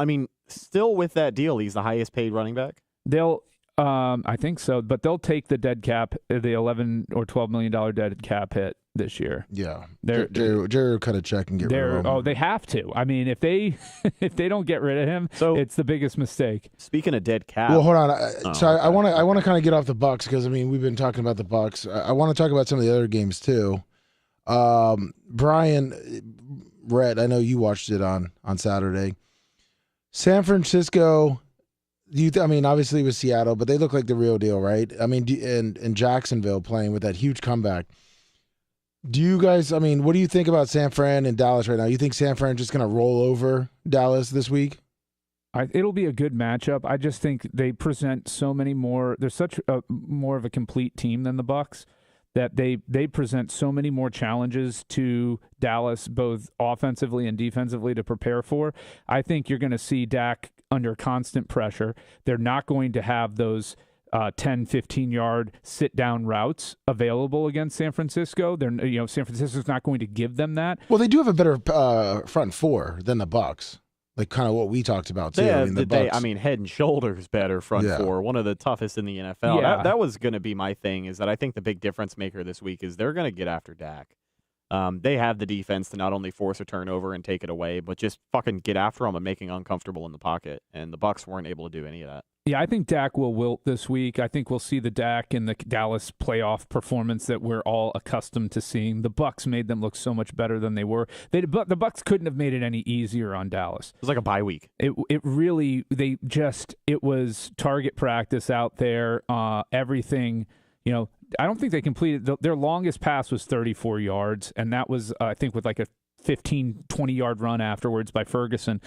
with that deal. He's the highest paid running back. They'll, I think so, but they'll take the dead cap, the 11 or $12 million dead cap hit this year. Yeah, Jerry will cut a check and get rid of him. Oh, they have to. I mean, if they don't get rid of him, it's the biggest mistake. Speaking of dead cap, well, hold on. I want to kind of get off the Bucs because I mean we've been talking about the Bucs. I want to talk about some of the other games too. Brian, Rhett, I know you watched it on Saturday. San Francisco. I mean, obviously with Seattle, but they look like the real deal, right? I mean, and Jacksonville playing with that huge comeback. Do you guys, I mean, what do you think about San Fran and Dallas right now? You think San Fran just going to roll over Dallas this week? It'll be a good matchup. I just think they present so many more. They're such a more of a complete team than the Bucs that they present so many more challenges to Dallas, both offensively and defensively, to prepare for. I think you're going to see Dak under constant pressure. They're not going to have those 10, 15-yard sit-down routes available against San Francisco. San Francisco's not going to give them that. Well, they do have a better front four than the Bucs. Like kind of what we talked about too. I mean, head and shoulders better front four, one of the toughest in the NFL. Yeah. That was going to be my thing. Is that I think the big difference maker this week is they're going to get after Dak. They have the defense to not only force a turnover and take it away, but just fucking get after them and make him uncomfortable in the pocket. And the Bucs weren't able to do any of that. Yeah, I think Dak will wilt this week. I think we'll see the Dak in the Dallas playoff performance that we're all accustomed to seeing. The Bucs made them look so much better than they were. The Bucs couldn't have made it any easier on Dallas. It was like a bye week. It was target practice out there. Everything, I don't think they completed their longest pass was 34 yards, and that was I think with like a 15, 20-yard run afterwards by Ferguson.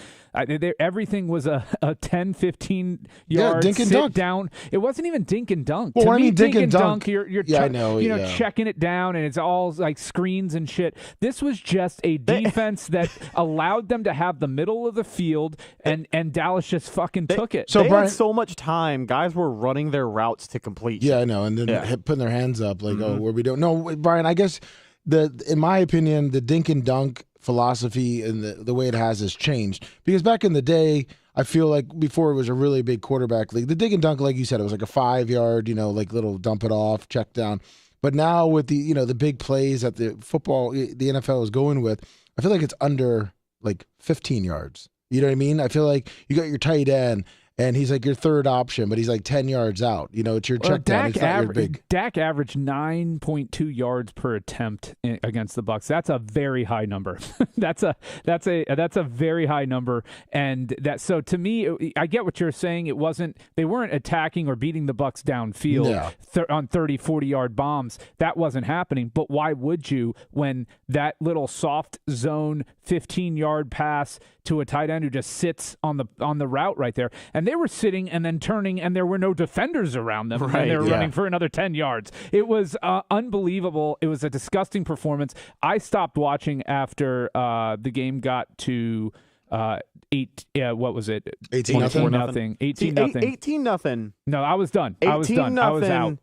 Everything was a 10, 15-yard dink and sit dunk. Down. It wasn't even dink and dunk. Well, to I me, mean, dink and dunk. You're I know, checking it down, and it's all like screens and shit. This was just a defense that allowed them to have the middle of the field, and Dallas just fucking took it. So Brian, had so much time. Guys were running their routes to completion. Yeah, I know, and then putting their hands up like, oh, where we don't. No, Brian, I guess in my opinion, the dink and dunk philosophy and the way it has changed, because back in the day, I feel like before it was a really big quarterback league, the dink and dunk, like you said, it was like a 5-yard, like little dump it off, check down. But now with the the big plays that the NFL is going with, I feel like it's under like 15 yards. You know what I mean? I feel like you got your tight end, and he's like your third option, but he's like 10 yards out. It's your check down. It's not your big. Dak averaged 9.2 yards per attempt against the Bucs. That's a very high number. that's a very high number. And so to me, I get what you're saying. They weren't attacking or beating the Bucs downfield on 30, 40-yard bombs. That wasn't happening. But why would you when that little soft zone 15-yard pass to a tight end who just sits on the route right there. And they were sitting and then turning, and there were no defenders around them. Right, and they were running for another 10 yards. It was unbelievable. It was a disgusting performance. I stopped watching after the game got to what was it? 18-0. 18-0. No, I was done. I was done. I was out.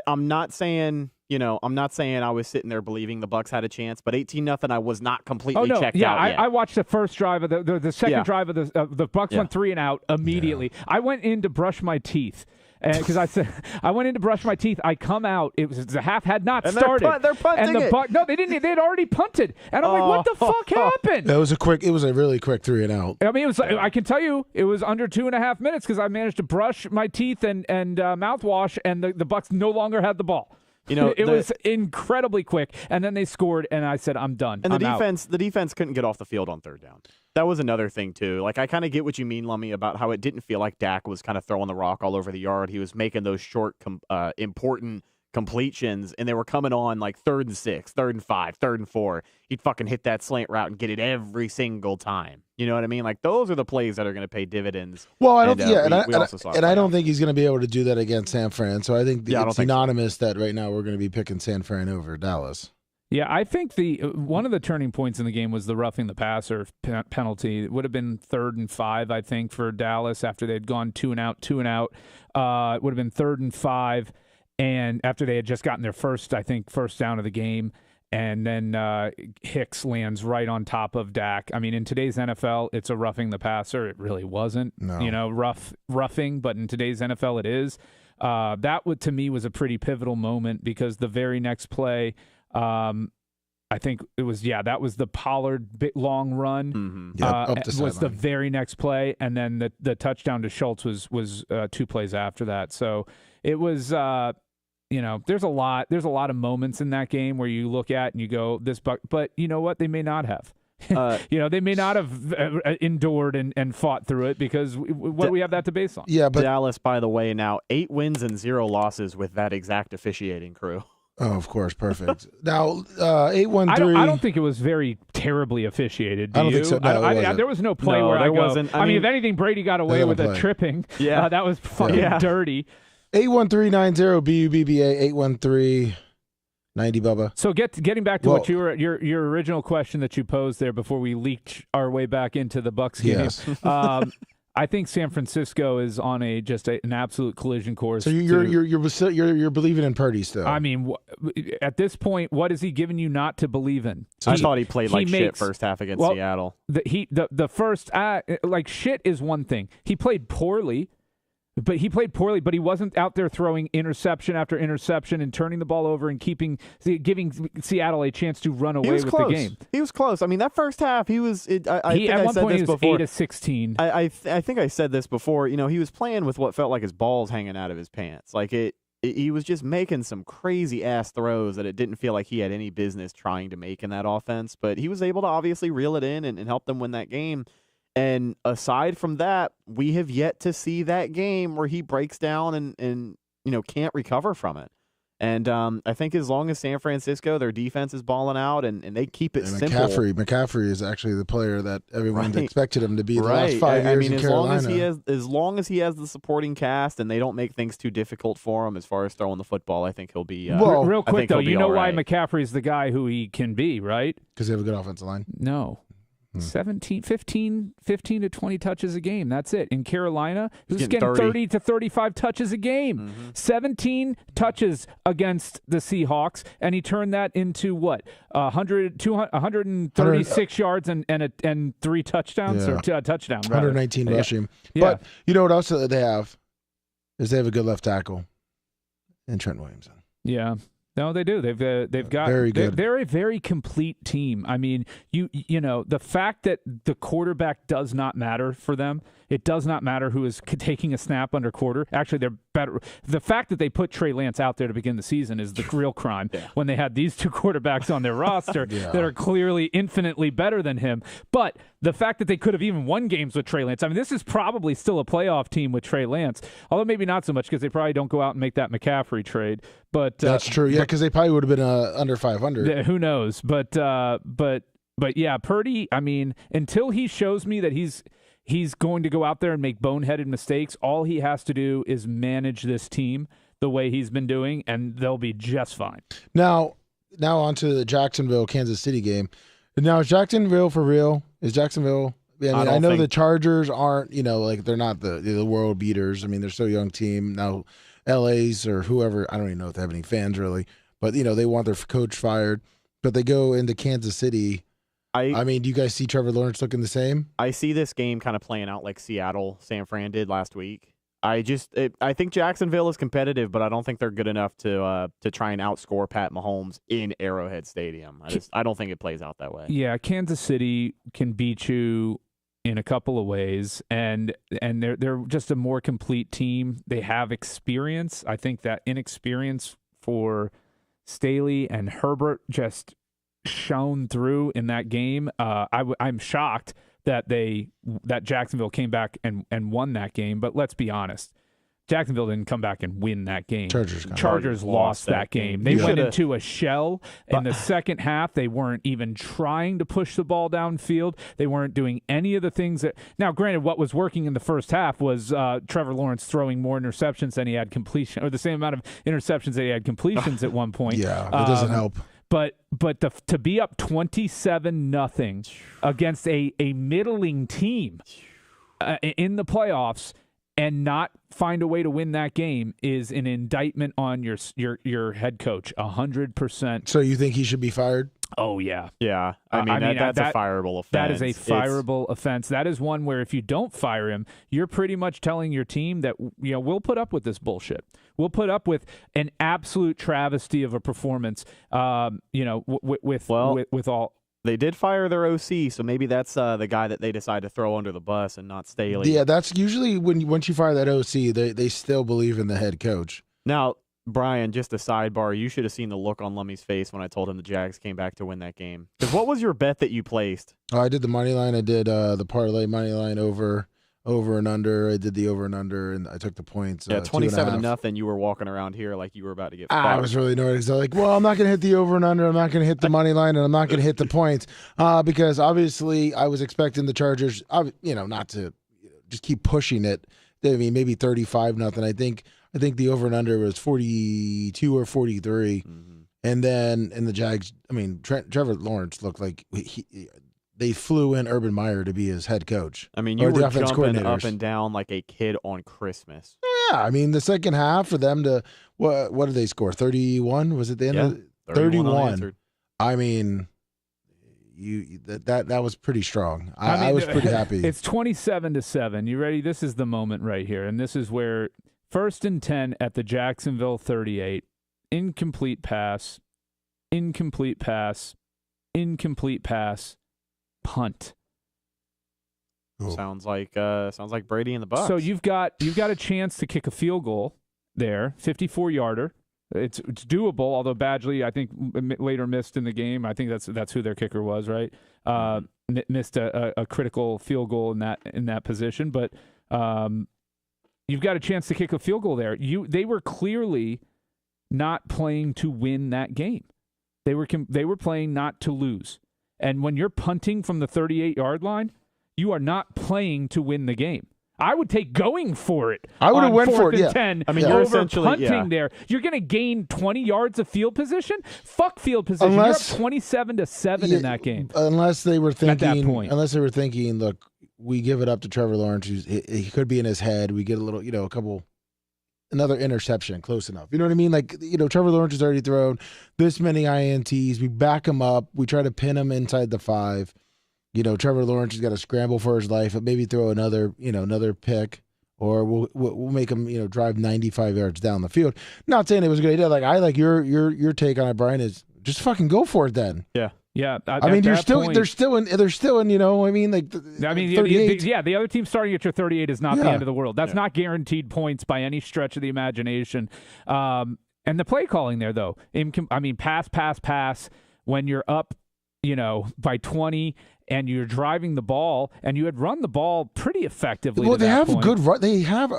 I'm not saying I was sitting there believing the Bucs had a chance, but 18-0, I was not completely checked out yet. I watched the first drive of the second drive of the Bucs went 3 and out immediately. Yeah. I went in to brush my teeth. Because I went in to brush my teeth. I come out. The half had not started. They're punting it. No, they didn't. They'd already punted. And I'm like, what the fuck happened? It was a really quick 3 and out. I mean, it was. I can tell you, it was under 2.5 minutes because I managed to brush my teeth and mouthwash, and the Bucs no longer had the ball. It was incredibly quick, and then they scored, and I said, "I'm done." And the defense couldn't get off the field on third down. That was another thing too. Like I kind of get what you mean, Lummy, about how it didn't feel like Dak was kind of throwing the rock all over the yard. He was making those short, important completions, and they were coming on like 3rd and 6, 3rd and 5, 3rd and 4. He'd fucking hit that slant route and get it every single time. You know what I mean? Like those are the plays that are going to pay dividends. Well, I don't. I don't think he's going to be able to do that against San Fran. So I think it's unanimous that right now we're going to be picking San Fran over Dallas. Yeah, I think one of the turning points in the game was the roughing the passer penalty. It would have been 3rd and 5, I think, for Dallas after they'd gone 2 and out. It would have been 3rd and 5, and after they had just gotten their first down of the game, and then Hicks lands right on top of Dak. I mean, in today's NFL, it's a roughing the passer. It really wasn't, roughing, but in today's NFL, it is. That to me was a pretty pivotal moment because the very next play. I think it was that was the Pollard big long run. Mm-hmm. Was the very next play, and then the touchdown to Schultz was 2 plays after that. So it was there's a lot of moments in that game where you look at and you go but you know what, they may not have. They may not have endured and fought through it because we have that to base on. Yeah, but Dallas, by the way, now 8 wins and 0 losses with that exact officiating crew. Oh, of course, perfect. Now, 8-1-3. I don't think it was very terribly officiated. I don't think so. No, there was no play where there wasn't. I mean, if anything, Brady got away with a tripping. Yeah, that was fucking dirty. 81390 BUBBA 81390 Bubba. So getting back to what your original question that you posed there before we leaked our way back into the Bucs game. Yes. I think San Francisco is on an absolute collision course. So you're believing in Purdy still. I mean, at this point, what is he giving you not to believe in? I thought he played like shit first half against Seattle. The first like shit is one thing. He played poorly. But he wasn't out there throwing interception after interception and turning the ball over and giving Seattle a chance to run away with the game. He was close. I mean, that first half, he was. I think at I one said point this he was before. 8-16. I think I said this before. He was playing with what felt like his balls hanging out of his pants. Like he was just making some crazy ass throws that it didn't feel like he had any business trying to make in that offense. But he was able to obviously reel it in and help them win that game. And aside from that, we have yet to see that game where he breaks down and can't recover from it. And I think as long as San Francisco, their defense is balling out and they keep it simple. McCaffrey is actually the player that everyone expected him to be the last 5 years in Carolina. As long as he has the supporting cast and they don't make things too difficult for him as far as throwing the football, I think he'll be. Real quick though, you know why McCaffrey's the guy who he can be, right? Because they have a good offensive line. No. 15 to 20 touches a game. That's it. In Carolina, he was getting 30 to 35 touches a game. Mm-hmm. 17 touches against the Seahawks, and he turned that into what? 136 yards and 3 touchdowns or touchdown. 119 rushing. Yeah. But you know what else they have? Is they have a good left tackle in Trent Williamson. Yeah. No, they do. They've got very good. They're a very complete team. I mean, you know, the fact that the quarterback does not matter for them. It does not matter who is taking a snap under quarter. Actually, they're better. The fact that they put Trey Lance out there to begin the season is the real crime. When they had these 2 quarterbacks on their roster that are clearly infinitely better than him. But the fact that they could have even won games with Trey Lance. I mean, this is probably still a playoff team with Trey Lance, although maybe not so much because they probably don't go out and make that McCaffrey trade. But that's true. Yeah, because they probably would have been under 500. Who knows? But But yeah, Purdy, I mean, until he shows me that he's going to go out there and make boneheaded mistakes, all he has to do is manage this team the way he's been doing, and they'll be just fine. Now on to the Jacksonville-Kansas City game. Now, is Jacksonville for real? Is Jacksonville? I know the Chargers aren't, like they're not the world beaters. I mean, they're still a young team. Now, LA's or whoever, I don't even know if they have any fans really, but, they want their coach fired. But they go into Kansas City. I mean, do you guys see Trevor Lawrence looking the same? I see this game kind of playing out like San Fran did last week. I think Jacksonville is competitive, but I don't think they're good enough to try and outscore Pat Mahomes in Arrowhead Stadium. I don't think it plays out that way. Yeah, Kansas City can beat you in a couple of ways, and they're just a more complete team. They have experience. I think that inexperience for Staley and Herbert just shone through in that game. I'm shocked that Jacksonville came back and won that game, but let's be honest. Jacksonville didn't come back and win that game. Chargers lost that game. They went into a shell in the second half. They weren't even trying to push the ball downfield. They weren't doing any of the things that. Now, granted, what was working in the first half was Trevor Lawrence throwing more interceptions than he had completion, or the same amount of interceptions that he had completions at one point. Yeah, that doesn't help. But to be up 27-0 against a middling team in the playoffs and not find a way to win that game is an indictment on your head coach, 100%. So you think he should be fired? Oh, yeah. Yeah. I mean, that's a fireable offense. That is a fireable offense. That is one where if you don't fire him, you're pretty much telling your team that, we'll put up with this bullshit. We'll put up with an absolute travesty of a performance, with all. They did fire their OC, so maybe that's the guy that they decide to throw under the bus and not Staley. Yeah, that's usually once you fire that OC, they still believe in the head coach. Now, Brian, just a sidebar, you should have seen the look on Lummy's face when I told him the Jags came back to win that game. Because what was your bet that you placed? I did the money line. I did the parlay money line over and under. I did the over and under, and I took the points. Yeah, 27-0. You were walking around here like you were about to get fucked. I was really annoyed because I was like, well, I'm not going to hit the over and under. I'm not going to hit the money line, and I'm not going to hit the points because obviously I was expecting the Chargers, not to just keep pushing it. I mean, maybe 35-0. I think the over and under was 42 or 43. Mm-hmm. And then in the Jags, I mean, Trevor Lawrence looked like they flew in Urban Meyer to be his head coach. I mean, you were jumping up and down like a kid on Christmas. Yeah, I mean, the second half for them to what did they score? 31? Was it the end of 31? I mean, that was pretty strong. I was pretty happy. It's 27-7. You ready? This is the moment right here, and this is where 1st and 10 at the Jacksonville 38. Incomplete pass. Punt. Cool. Sounds like Brady and the Bucs. So you've got a chance to kick a field goal there, 54-yarder. It's doable, although Badgley I think later missed in the game. I think that's who their kicker was, right? Missed a critical field goal in that position, but you've got a chance to kick a field goal there. They were clearly not playing to win that game. They were playing not to lose. And when you're punting from the 38-yard line, you are not playing to win the game. I would take going for it. I would have went for it. Yeah. 10. I mean, you're essentially punting there. You're going to gain 20 yards of field position. Fuck field position. You're up 27-7 in that game. Unless they were thinking. At that point. Unless they were thinking, look, we give it up to Trevor Lawrence. He could be in his head. We get a little, another interception, close enough. You know what I mean? Like, Trevor Lawrence has already thrown this many INTs. We back him up. We try to pin him inside the 5. Trevor Lawrence has got to scramble for his life, but maybe throw another pick, or we'll make him, drive 95 yards down the field. Not saying it was a good idea. Like, I like your take on it, Brian, is just fucking go for it then. Yeah. Yeah, I mean, they're still in. Like, the other team starting at your 38 is not the end of the world. That's not guaranteed points by any stretch of the imagination. And the play calling there, though, pass when you're up, by 20, and you're driving the ball, and you had run the ball pretty effectively. Well, they have a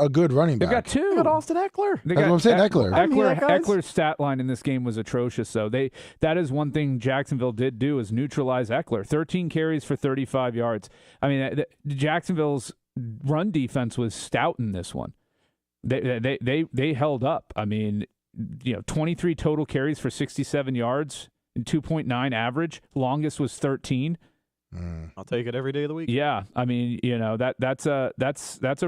good running back. They've got two. They got Austin Eckler. That's what I'm saying, Eckler. Eckler's stat line in this game was atrocious, though. That is one thing Jacksonville did do, is neutralize Eckler. 13 carries for 35 yards. I mean, Jacksonville's run defense was stout in this one. They held up. I mean, 23 total carries for 67 yards and 2.9 average. Longest was 13. I'll take it every day of the week. Yeah, I mean, that's a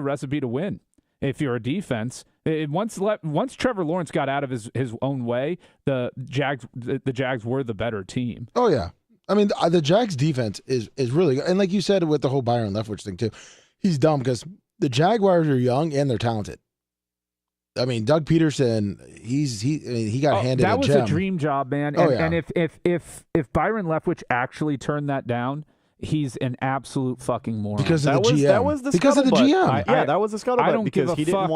recipe to win. If you're a defense, once Trevor Lawrence got out of his own way, the Jags were the better team. Oh yeah, I mean the Jags defense is really good, and like you said with the whole Byron Leftwich thing too, he's dumb because the Jaguars are young and they're talented. I mean, Doug Peterson, he got handed a gem. That was a dream job, man. And if Byron Leftwich actually turned that down, he's an absolute fucking moron. Because of the GM. That was the because of the GM. That was the scuttlebutt because he didn't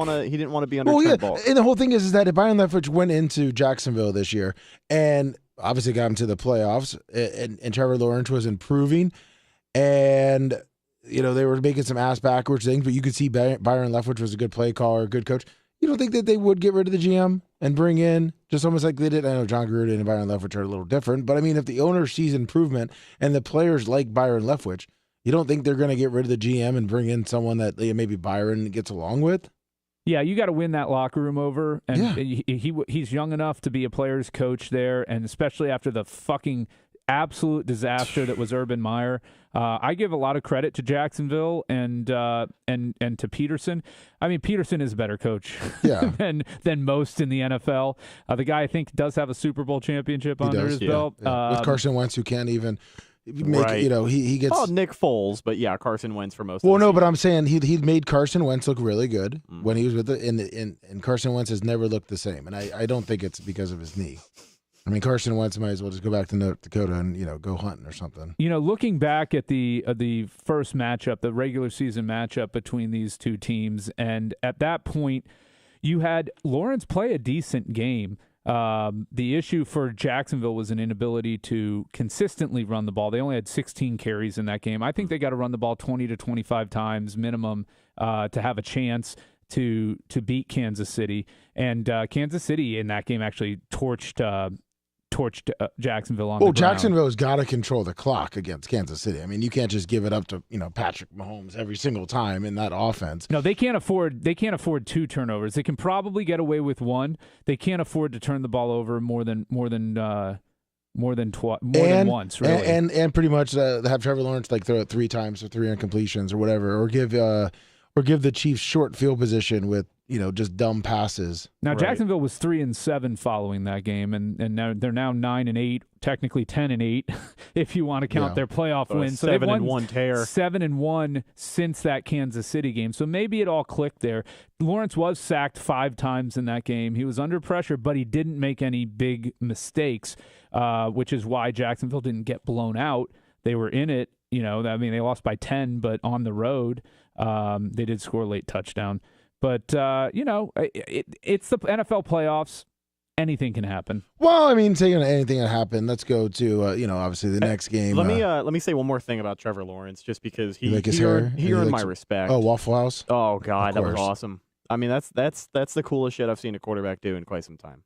want to be under the ball. And the whole thing is that if Byron Leftwich went into Jacksonville this year and obviously got him to the playoffs, and Trevor Lawrence was improving, and they were making some ass backwards things, but you could see Byron Leftwich was a good play caller, a good coach. You don't think that they would get rid of the GM and bring in just almost like they did? I know John Gruden and Byron Leftwich are a little different, but I mean, if the owner sees improvement and the players like Byron Leftwich, you don't think they're going to get rid of the GM and bring in someone that maybe Byron gets along with? Yeah, you got to win that locker room over, and he's young enough to be a player's coach there, and especially after the fucking absolute disaster that was Urban Meyer. I give a lot of credit to Jacksonville and to Peterson. I mean, Peterson is a better coach than most in the NFL. The guy, I think, does have a Super Bowl championship under his belt. Yeah. With Carson Wentz, who can't even make he gets. Oh, Nick Foles, but yeah, Carson Wentz for most. Well, no, but I'm saying he made Carson Wentz look really good when he was with it, and Carson Wentz has never looked the same, and I don't think it's because of his knee. I mean, Carson Wentz might as well just go back to North Dakota and go hunting or something. Looking back at the first matchup, the regular season matchup between these two teams, and at that point, you had Lawrence play a decent game. The issue for Jacksonville was an inability to consistently run the ball. They only had 16 carries in that game. I think they got to run the ball 20 to 25 times minimum to have a chance to beat Kansas City. And Kansas City in that game actually torched Jacksonville on the ground. Jacksonville's got to control the clock against Kansas City. I mean, you can't just give it up to Patrick Mahomes every single time in that offense. No, they can't afford 2 turnovers. They can probably get away with 1. They can't afford to turn the ball over more than once, really. And pretty much have Trevor Lawrence throw it 3 times or 3 incompletions or whatever, or give the Chiefs short field position with just dumb passes. Now Jacksonville was 3-7 following that game, and now they're now 9-8, technically 10-8 if you want to count their playoff wins. So 7-1 tear. 7-1 since that Kansas City game. So maybe it all clicked there. Lawrence was sacked 5 times in that game. He was under pressure, but he didn't make any big mistakes, which is why Jacksonville didn't get blown out. They were in it. They lost by 10, but on the road, they did score a late touchdown. But, it's the NFL playoffs. Anything can happen. Well, I mean, saying anything can happen, let's go to, obviously the next game. Let me say one more thing about Trevor Lawrence, just because he earned my respect. Oh, Waffle House? Oh, God, that was awesome. I mean, that's the coolest shit I've seen a quarterback do in quite some time.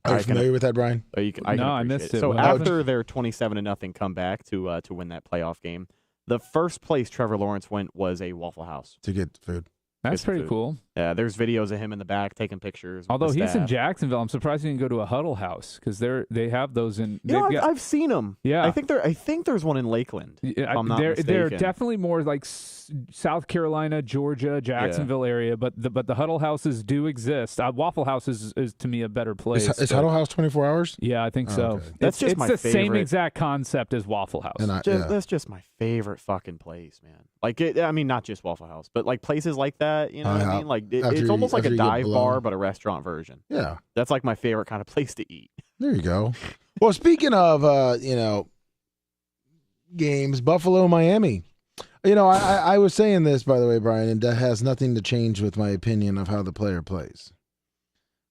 Are you familiar with that, Brian? I missed it. So after their 27-0 comeback to win that playoff game, the first place Trevor Lawrence went was a Waffle House to get food. That's pretty cool. Yeah, there's videos of him in the back taking pictures. Although he's in Jacksonville, I'm surprised he didn't go to a huddle house because they have those in. I've seen them. Yeah, I think there's one in Lakeland. They're definitely more like South Carolina, Georgia, Jacksonville area, but the huddle houses do exist. Waffle House is to me a better place. Is huddle house 24 hours? Yeah, I think so. Okay. That's just my favorite. It's the same exact concept as Waffle House. That's just my favorite fucking place, man. Not just Waffle House, but like places like that. You know what I mean? Like it's almost like a dive bar, but a restaurant version. Yeah, that's like my favorite kind of place to eat. There you go. Well, speaking of games, Buffalo, Miami. I was saying this, by the way, Brian, and that has nothing to change with my opinion of how the player plays.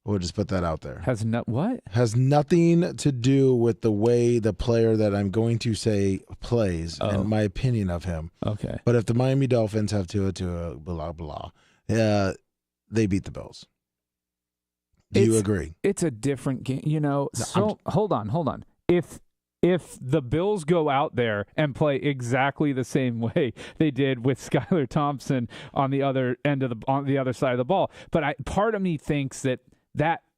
We'll just put that out there. What? Has nothing to do with the way the player that I'm going to say plays and my opinion of him. Okay. But if the Miami Dolphins have Tua, blah, blah, they beat the Bills. Do you agree? It's a different game. Hold on. If the Bills go out there and play exactly the same way they did with Skylar Thompson on the other end of on the other side of the ball, but part of me thinks that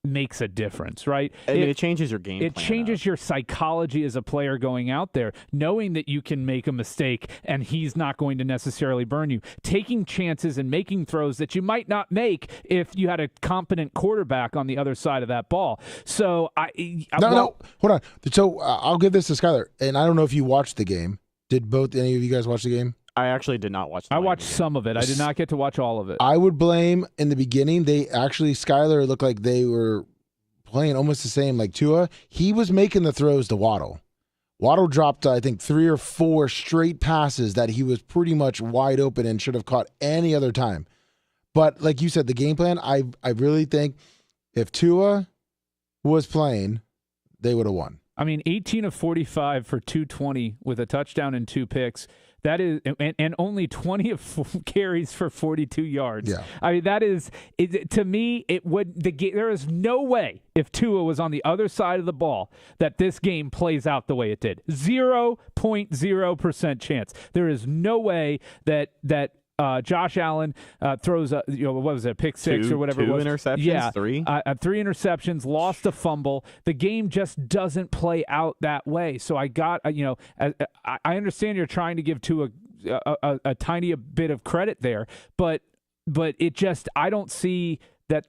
makes a difference, right? It changes your game plan. It changes your psychology as a player going out there, knowing that you can make a mistake and he's not going to necessarily burn you. Taking chances and making throws that you might not make if you had a competent quarterback on the other side of that ball. So No, hold on. So I'll give this to Skylar, and I don't know if you watched the game. Did any of you guys watch the game? I actually did not watch the I watched some of it. I did not get to watch all of it. I would blame in the beginning, Skylar looked like they were playing almost the same like Tua. He was making the throws to Waddle. Waddle dropped, I think, 3 or 4 straight passes that he was pretty much wide open and should have caught any other time. But like you said, the game plan, I really think if Tua was playing, they would have won. I mean, 18 of 45 for 220 with a touchdown and 2 picks. That is, and only 20 of carries for 42 yards. Yeah. I mean, that is, to me, there is no way if Tua was on the other side of the ball that this game plays out the way it did. 0.0% chance. There is no way that Josh Allen throws a pick six or whatever it was. 2 interceptions, yeah, 3. 3 interceptions, lost a fumble. The game just doesn't play out that way. So I understand you're trying to give Tua a tiny bit of credit there, but it just, I don't see that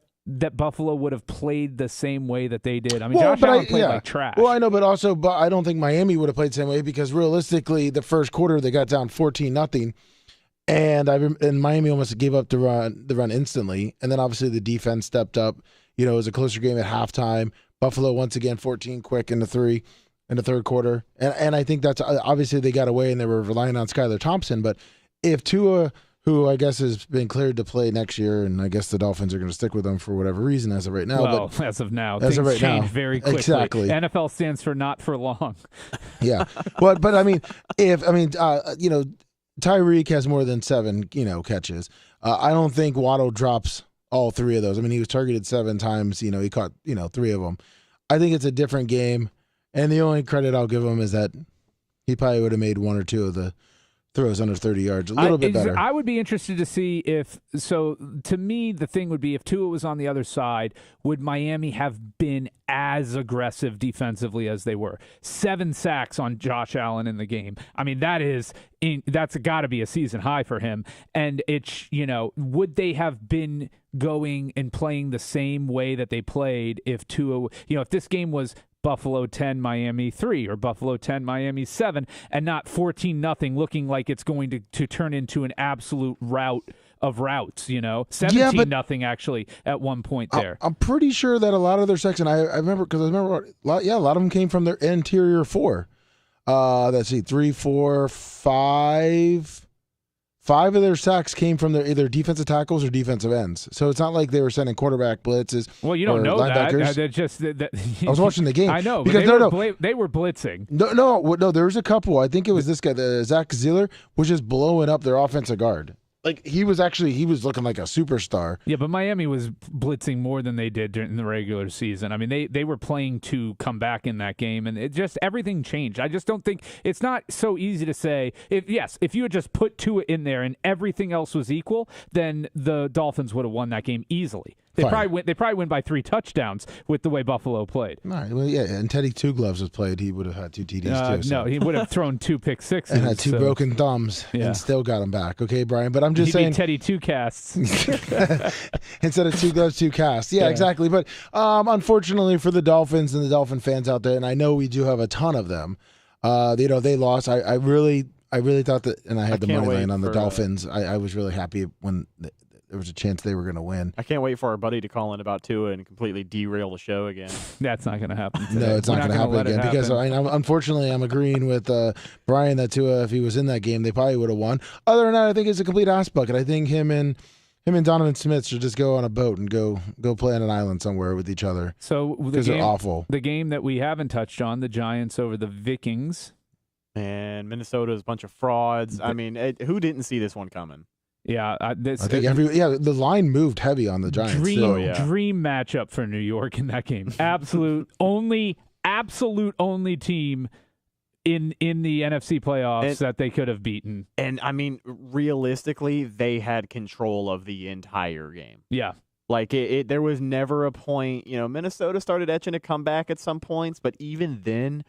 Buffalo would have played the same way that they did. I mean, Josh Allen played like trash. Well, I know, but I don't think Miami would have played the same way because realistically, the first quarter they got down 14-0. And Miami almost gave up the run instantly. And then obviously the defense stepped up. It was a closer game at halftime. Buffalo once again 14 quick in the third quarter. And I think that's obviously they got away and they were relying on Skylar Thompson. But if Tua, who I guess has been cleared to play next year, and I guess the Dolphins are going to stick with him for whatever reason as of right now. Well, as of now, things change very quickly. Exactly. NFL stands for not for long. Yeah. But I mean, Tyreek has more than 7, catches. I don't think Waddle drops all 3 of those. I mean, he was targeted 7 times. He caught, 3 of them. I think it's a different game. And the only credit I'll give him is that he probably would have made 1 or 2 of the throws under 30 yards, a little bit better. I would be interested to see to me, the thing would be if Tua was on the other side, would Miami have been as aggressive defensively as they were? 7 sacks on Josh Allen in the game. I mean, that's got to be a season high for him. And would they have been going and playing the same way that they played if Tua, if this game was Buffalo 10, Miami 3, or Buffalo 10, Miami 7, and not 14-0 looking like it's going to turn into an absolute rout of routes, 17-0 actually at one point there. I'm pretty sure that a lot of their sacks, and I remember a lot of them came from their interior 4. Let's see, 3, 4, 5. 5 of their sacks came from their either defensive tackles or defensive ends. So it's not like they were sending quarterback blitzes. Well, you don't know linebackers. that. I was watching the game. I know, because they were blitzing. No, there was a couple. I think it was this guy, Zach Ziller, was just blowing up their offensive guard. Like he was looking like a superstar. Yeah, but Miami was blitzing more than they did during the regular season. I mean, they were playing to come back in that game, and it just everything changed. I just don't think it's not so easy to say. If you had just put Tua in there and everything else was equal, then the Dolphins would have won that game easily. They probably win by 3 touchdowns with the way Buffalo played. All right, well, yeah, and Teddy Two Gloves was played. He would have had 2 TDs too. So. No, he would have thrown 2 pick sixes and had 2 broken thumbs and still got him back. Okay, Brian, but I'm just saying Teddy 2 casts instead of 2 gloves, 2 casts. Yeah, exactly. But unfortunately for the Dolphins and the Dolphin fans out there, and I know we do have a ton of them. They lost. I really thought that, and I had the money line on the Dolphins. I was really happy when there was a chance they were going to win. I can't wait for our buddy to call in about Tua and completely derail the show again. That's not going to happen today. No, it's not going to happen again because unfortunately I'm agreeing with Brian that Tua, if he was in that game, they probably would have won. Other than that, I think it's a complete ass bucket. I think him and Him and Donovan Smith should just go on a boat and go play on an island somewhere with each other. So because they're awful. The game that we haven't touched on, the Giants over the Vikings. And Minnesota's a bunch of frauds. I mean, who didn't see this one coming? Yeah, I think the line moved heavy on the Giants. Dream matchup for New York in that game. Absolute only team in the NFC playoffs that they could have beaten. And I mean, realistically, they had control of the entire game. Yeah. Like there was never a point, Minnesota started etching a comeback at some points, but even then,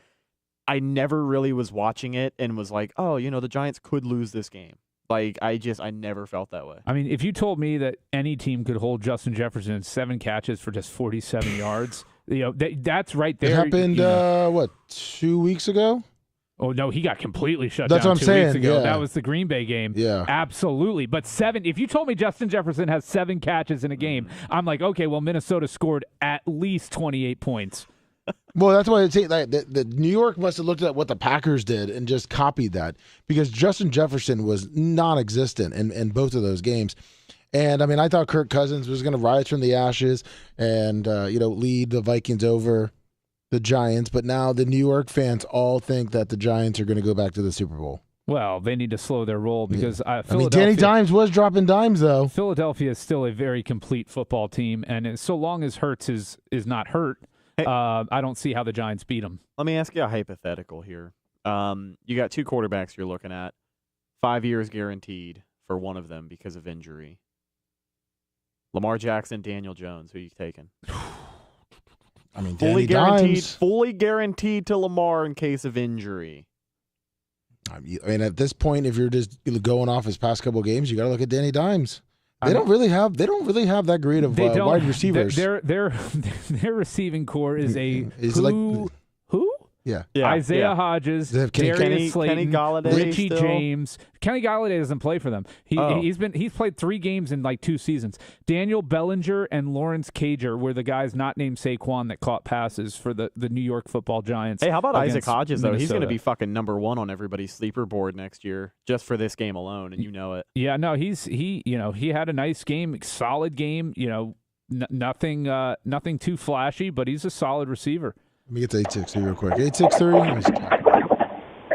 I never really was watching it and was like, oh, the Giants could lose this game. Like, I never felt that way. I mean, if you told me that any team could hold Justin Jefferson in 7 catches for just 47 yards, that's right there. It happened, 2 weeks ago? Oh, no, he got completely shut That's down what I'm 2 saying, weeks ago. yeah. That was the Green Bay game. Yeah. Absolutely. But if you told me Justin Jefferson has 7 catches in a game, I'm like, okay, well, Minnesota scored at least 28 points. Well, that's why I say the New York must have looked at what the Packers did and just copied that, because Justin Jefferson was non-existent in both of those games. And, I mean, I thought Kirk Cousins was going to rise from the ashes and, lead the Vikings over the Giants. But now the New York fans all think that the Giants are going to go back to the Super Bowl. Well, they need to slow their roll because Danny Dimes was dropping dimes, though. Philadelphia is still a very complete football team, and so long as Hurts is not hurt, I don't see how the Giants beat them. Let me ask you a hypothetical here. You got 2 quarterbacks you're looking at, 5 years guaranteed for one of them because of injury. Lamar Jackson, Daniel Jones, who are you taking? I mean, fully guaranteed to Lamar in case of injury. I mean, at this point, if you're just going off his past couple of games, you got to look at Danny Dimes. They don't really have that great of wide receivers. Their receiving core is who? Yeah. Isaiah Hodges, Darius Slayton, Kenny Galladay, Richie James. Kenny Galladay doesn't play for them. He's played 3 games in like 2 seasons. Daniel Bellinger and Lawrence Cager were the guys not named Saquon that caught passes for the New York Football Giants. Hey, how about Isaac Hodges, though? Minnesota. He's going to be fucking number 1 on everybody's sleeper board next year just for this game alone, and you know it. Yeah, no, he had a nice game, solid game. Nothing too flashy, but he's a solid receiver. Let me get to 863 real quick. 863.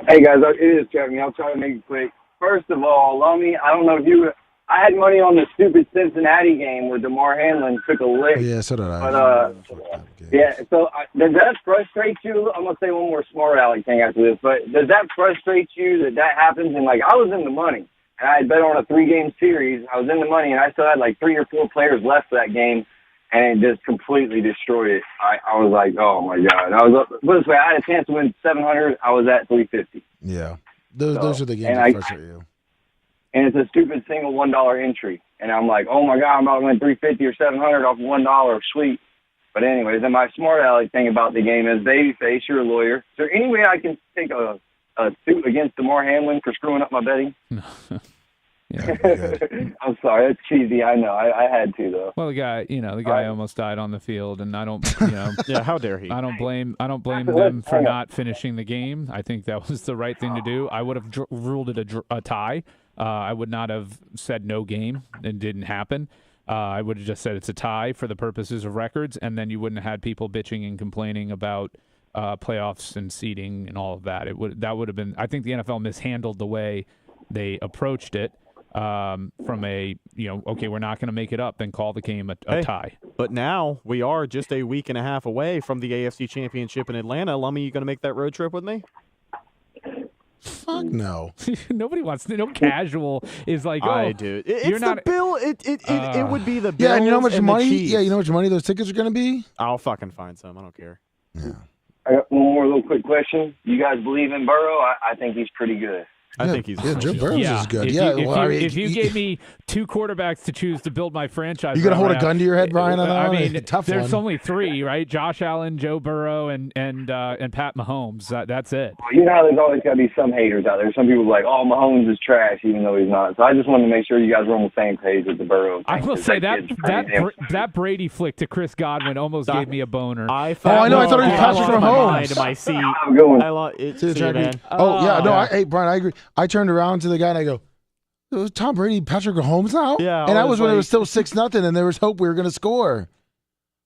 Hey, guys, it is Kevin. I'll try to make it quick. First of all, Lummy, I don't know if I had money on the stupid Cincinnati game where DeMar Hamlin took a lick. Yeah, so did I. But, so does that frustrate you? I'm going to say one more smart aleck thing after this, but does that frustrate you that happens? And, I was in the money, and I had bet on a 3-game series. I was in the money, and I still had, 3 or 4 players left for that game. And it just completely destroyed it. I was like, oh, my God. This way, I had a chance to win 700. I was at 350. Yeah. Those are the games that frustrate you. And it's a stupid single $1 entry. And I'm like, oh, my God, I'm about to win 350 or 700 off $1. Sweet. But anyways, and my smart aleck thing about the game is, babyface, you're a lawyer. Is there any way I can take a suit against DeMar Hamlin for screwing up my betting? Yeah. I'm sorry, that's cheesy. I know. I had to though. Well, the guy almost died on the field, and I don't, yeah, how dare he? I don't blame them for not finishing the game. I think that was the right thing to do. I would have ruled it a tie. I would not have said no game. It didn't happen. I would have just said it's a tie for the purposes of records, and then you wouldn't have had people bitching and complaining about playoffs and seeding and all of that. That would have been. I think the NFL mishandled the way they approached it. From okay, we're not going to make it up and call the game a tie. But now we are just a week and a half away from the AFC Championship in Atlanta. Lummy, you going to make that road trip with me? Fuck no. Nobody wants to. No casual is like, I do. It's not the bill. It would be the Bills. Yeah, and you know how much money? Yeah, you know how much money those tickets are going to be? I'll fucking find some. I don't care. Yeah. I got one more little quick question. You guys believe in Burrow? I think he's pretty good. I think he's Joe Burrow is good. If you gave me 2 quarterbacks to choose to build my franchise, you gonna hold a gun to your head, Brian? I mean, tough there's one. only 3, right? Josh Allen, Joe Burrow, and Pat Mahomes. That's it. Well, you know how there's always got to be some haters out there. Some people are like, "Oh, Mahomes is trash," even though he's not. So I just wanted to make sure you guys were on the same page with the Burrow thing. I will say that Brady flick to Chris Godwin almost gave me a boner. I know. I thought he was Patrick Mahomes. To my seat. I'm going. See you, man. Hey, Brian, I agree. I turned around to the guy and I go, it was Tom Brady, Patrick Mahomes now. Yeah, and that was when it was still 6-0, and there was hope we were going to score.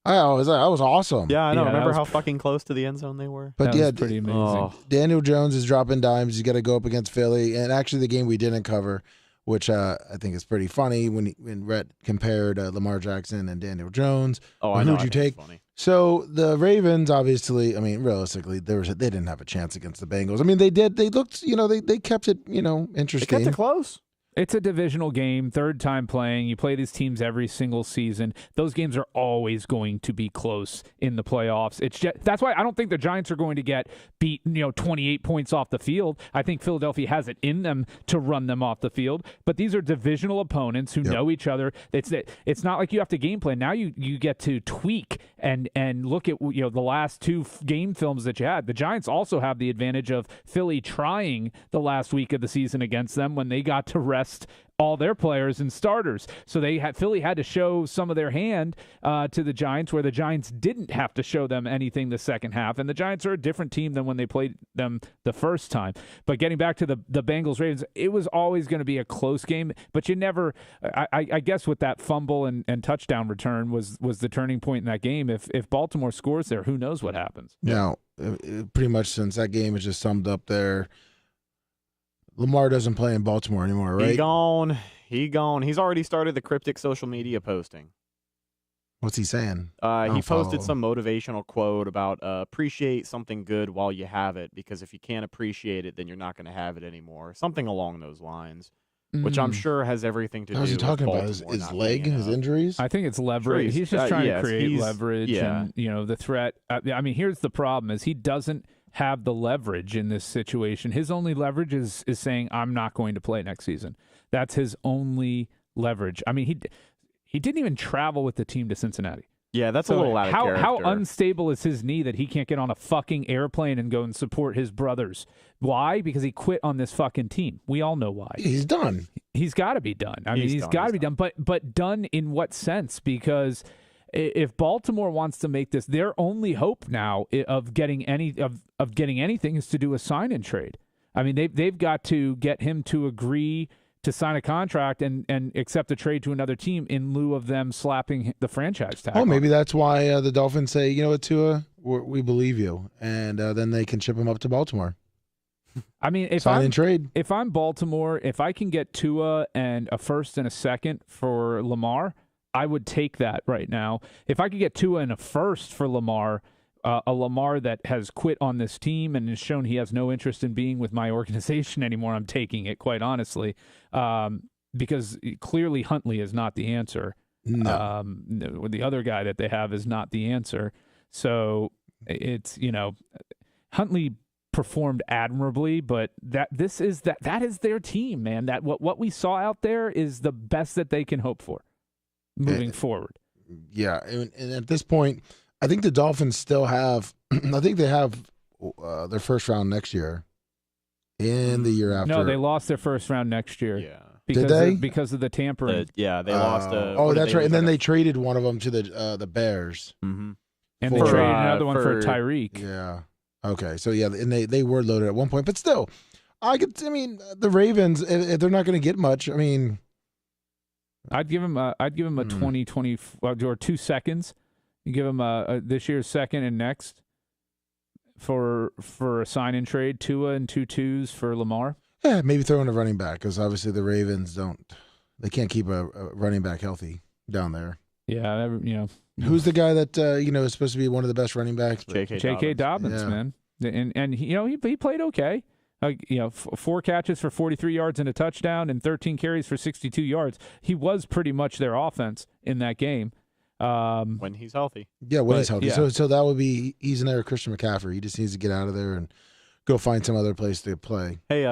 That was awesome. Yeah, I know. Yeah, Remember how fucking close to the end zone they were? But That was pretty amazing. Daniel Jones is dropping dimes. He's got to go up against Philly, and actually the game we didn't cover, which I think is pretty funny when Rhett compared Lamar Jackson and Daniel Jones. Oh, I know. Who'd you take? Funny. So the Ravens, obviously, I mean, realistically, they didn't have a chance against the Bengals. I mean, they did. They looked, they kept it, interesting. They kept it close. It's a divisional game, third time playing. You play these teams every single season. Those games are always going to be close in the playoffs. That's why I don't think the Giants are going to get beat, 28 points off the field. I think Philadelphia has it in them to run them off the field. But these are divisional opponents who know each other. It's not like you have to game plan. Now you get to tweak and look at the last two game films that you had. The Giants also have the advantage of Philly trying the last week of the season against them when they got to rest all their players and starters. So Philly had to show some of their hand to the Giants, where the Giants didn't have to show them anything the second half. And the Giants are a different team than when they played them the first time. But getting back to the Bengals-Ravens, it was always going to be a close game, but you never I guess with that fumble and touchdown return was the turning point in that game. If Baltimore scores there, who knows what happens? Now, pretty much since that game is just summed up there, Lamar doesn't play in Baltimore anymore, right? He gone. He's already started the cryptic social media posting. What's he saying? He posted some motivational quote about appreciate something good while you have it, because if you can't appreciate it, then you're not going to have it anymore. Something along those lines, which I'm sure has everything to do with Baltimore. What was he talking about? His leg, his injuries? I think it's leverage. He's just trying to create leverage and, the threat. I mean, here's the problem is he doesn't have the leverage in this situation. His only leverage is saying, I'm not going to play next season. That's his only leverage. I mean, he didn't even travel with the team to Cincinnati. Yeah, that's a little out of character. How unstable is his knee that he can't get on a fucking airplane and go and support his brothers? Why? Because he quit on this fucking team. We all know why. He's done. He's got to be done. I mean, he's got to be done. But done in what sense? Because if Baltimore wants to make this, their only hope now of getting anything is to do a sign and trade. I mean, they've got to get him to agree to sign a contract and accept a trade to another team in lieu of them slapping the franchise tag. Oh, maybe that's why the Dolphins say, you know what, Tua, we believe you, and then they can ship him up to Baltimore. I mean, if I'm Baltimore, if I can get Tua and a first and a second for Lamar, I would take that right now. If I could get Tua and a first for Lamar, a Lamar that has quit on this team and has shown he has no interest in being with my organization anymore, I'm taking it, quite honestly, because clearly Huntley is not the answer. No. The other guy that they have is not the answer. So it's, Huntley performed admirably, but that is their team, man. That what we saw out there is the best that they can hope for moving forward. Yeah, and at this point, I think the Dolphins still have. I think they have their first round next year, and the year after. No, they lost their first round next year. Yeah, because did they? Because of the tampering. They lost. That's right. And then they traded one of them to the Bears. Mm-hmm. And they traded another one for Tyreek. Yeah. Okay. So yeah, and they were loaded at one point, but still, the Ravens, if they're not going to get much, I mean, I'd give him a 20 or 2 seconds. You give him this year's second and next for a sign and trade, Tua and 2 2s for Lamar. Yeah, maybe throw in a running back, because obviously the Ravens they can't keep a running back healthy down there. Yeah, Who's the guy that is supposed to be one of the best running backs? J.K. Dobbins, man, and he played okay. 4 catches for 43 yards and a touchdown, and 13 carries for 62 yards. He was pretty much their offense in that game. When he's healthy. Yeah, when he's healthy. Yeah. So that would be, he's in there with Christian McCaffrey. He just needs to get out of there and go find some other place to play. Hey,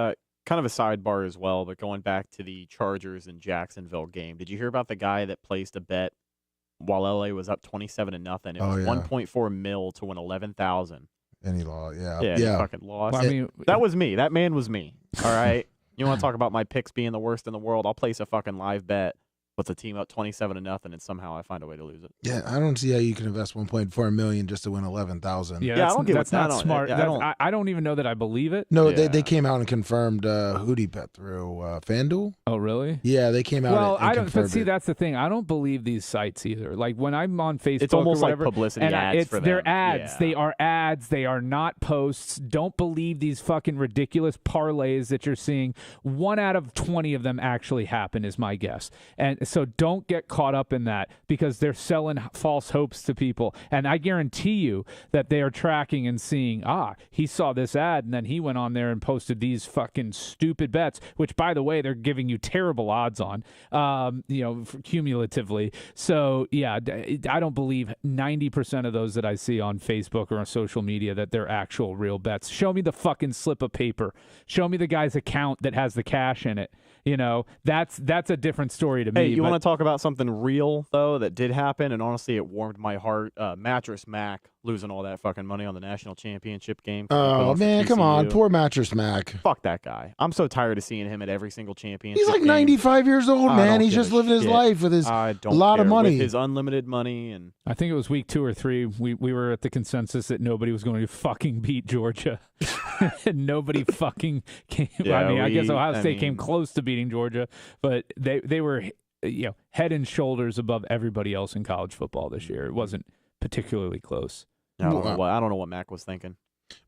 kind of a sidebar as well, but going back to the Chargers and Jacksonville game, did you hear about the guy that placed a bet while LA was up 27-0? It was $1.4 million to win 11,000. And he lost. Yeah. He fucking lost. Well, that was me. That man was me. All right. You want to talk about my picks being the worst in the world? I'll place a fucking live bet puts a team up 27-0, and somehow I find a way to lose it. Yeah, I don't see how you can invest $1.4 million just to win 11,000. Yeah, I don't get that's not smart. I don't even know that I believe it. No, they came out and confirmed who he bet through FanDuel. Oh, really? Yeah, they came out. Well, and I don't. But confirmed see, it. That's the thing. I don't believe these sites either. Like when I'm on Facebook, it's almost or whatever, like publicity and ads for them. They're ads. Yeah. They are ads. They are not posts. Don't believe these fucking ridiculous parlays that you're seeing. 1 out of 20 of them actually happen, is my guess. And so don't get caught up in that because they're selling false hopes to people. And I guarantee you that they are tracking and seeing, he saw this ad and then he went on there and posted these fucking stupid bets, which, by the way, they're giving you terrible odds on, cumulatively. So, yeah, I don't believe 90% of those that I see on Facebook or on social media that they're actual real bets. Show me the fucking slip of paper. Show me the guy's account that has the cash in it. That's a different story to me. Hey, you want to talk about something real, though, that did happen, and honestly, it warmed my heart. Mattress Mac losing all that fucking money on the national championship game. Oh, man, come on. Poor Mattress Mac. Fuck that guy. I'm so tired of seeing him at every single championship He's like game. 95 years old, man. He's just living his life with his lot of money. With his unlimited money. And I think it was week 2 or 3. We were at the consensus that nobody was going to fucking beat Georgia. And nobody fucking came. Yeah, I guess Ohio State came close to beating Georgia, but they were head and shoulders above everybody else in college football this year. It wasn't particularly close. I don't know what Mac was thinking.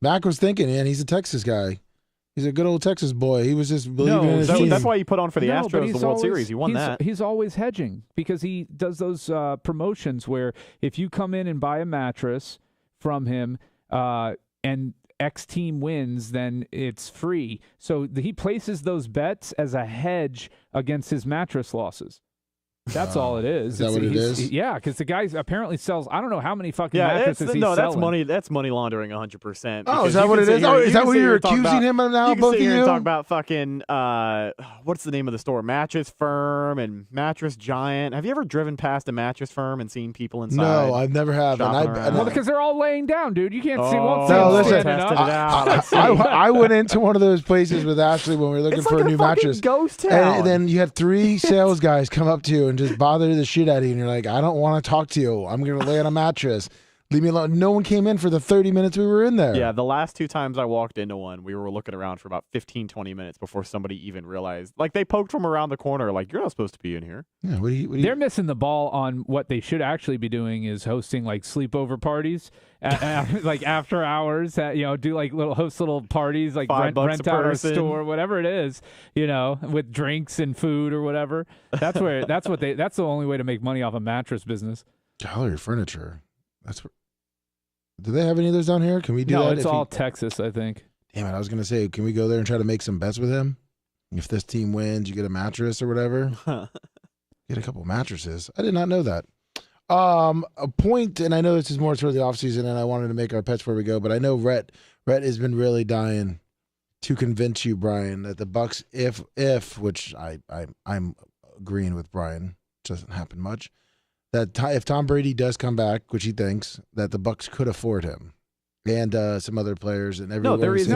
Mac was thinking, man, he's a Texas guy. He's a good old Texas boy. He was just believing in his team. That's why he put on for the Astros the World Series. He won that. He's always hedging because he does those promotions where if you come in and buy a mattress from him and X team wins, then it's free. So he places those bets as a hedge against his mattress losses. That's all it is. Is that what it is? Yeah, because the guy apparently sells. I don't know how many fucking mattresses he's selling. That's money. That's money laundering 100%. Oh, is that what it is? Oh, is that what you're accusing him of now? Both of you. Talk about fucking what's the name of the store? Mattress Firm and Mattress Giant. Have you ever driven past a mattress firm and seen people inside? No, I've never have. Well, because they're all laying down, dude. You can't see. No, listen. I went into one of those places with Ashley when we were looking for a new mattress. Ghost town. And then you had 3 sales guys come up to you and just bother the shit out of you, and you're like, I don't want to talk to you. I'm going to lay on a mattress. Leave me alone. No one came in for the 30 minutes we were in there. Yeah, the last 2 times I walked into one, we were looking around for about 15, 20 minutes before somebody even realized. Like, they poked from around the corner, like, you're not supposed to be in here. Yeah, what do you... They're missing the ball on what they should actually be doing is hosting, like, sleepover parties, like, after hours, do, like, host little parties, like, rent out a store, whatever it is, with drinks and food or whatever. That's the only way to make money off a mattress business. Gallery furniture. Do they have any of those down here? Can we do that? No, it's all Texas, I think. Damn it, I was going to say, can we go there and try to make some bets with him? If this team wins, you get a mattress or whatever. Get a couple mattresses. I did not know that. A point, and I know this is more toward the offseason, and I wanted to make our pets before we go, but I know Rhett has been really dying to convince you, Brian, that the Bucks, if which I'm agreeing with Brian, doesn't happen much, that if Tom Brady does come back, which he thinks, that the Bucks could afford him and some other players and everyone. No, there is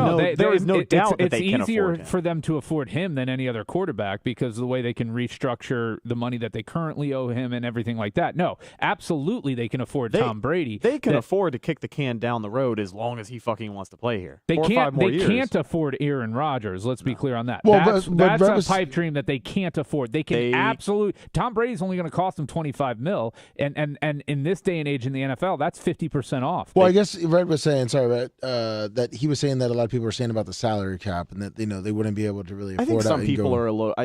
no doubt that they can afford him. It's easier for them to afford him than any other quarterback because of the way they can restructure the money that they currently owe him and everything like that. No, absolutely they can afford Tom Brady. They can afford to kick the can down the road as long as he fucking wants to play here. They can't afford Aaron Rodgers. Let's be clear on that. Well, that's a pipe dream that they can't afford. They can absolutely. Tom Brady's only going to cost them $25 million, and in this day and age in the NFL, that's 50% off. Well, I guess Red was saying, that he was saying that a lot of people are saying about the salary cap and that they wouldn't be able to really afford. I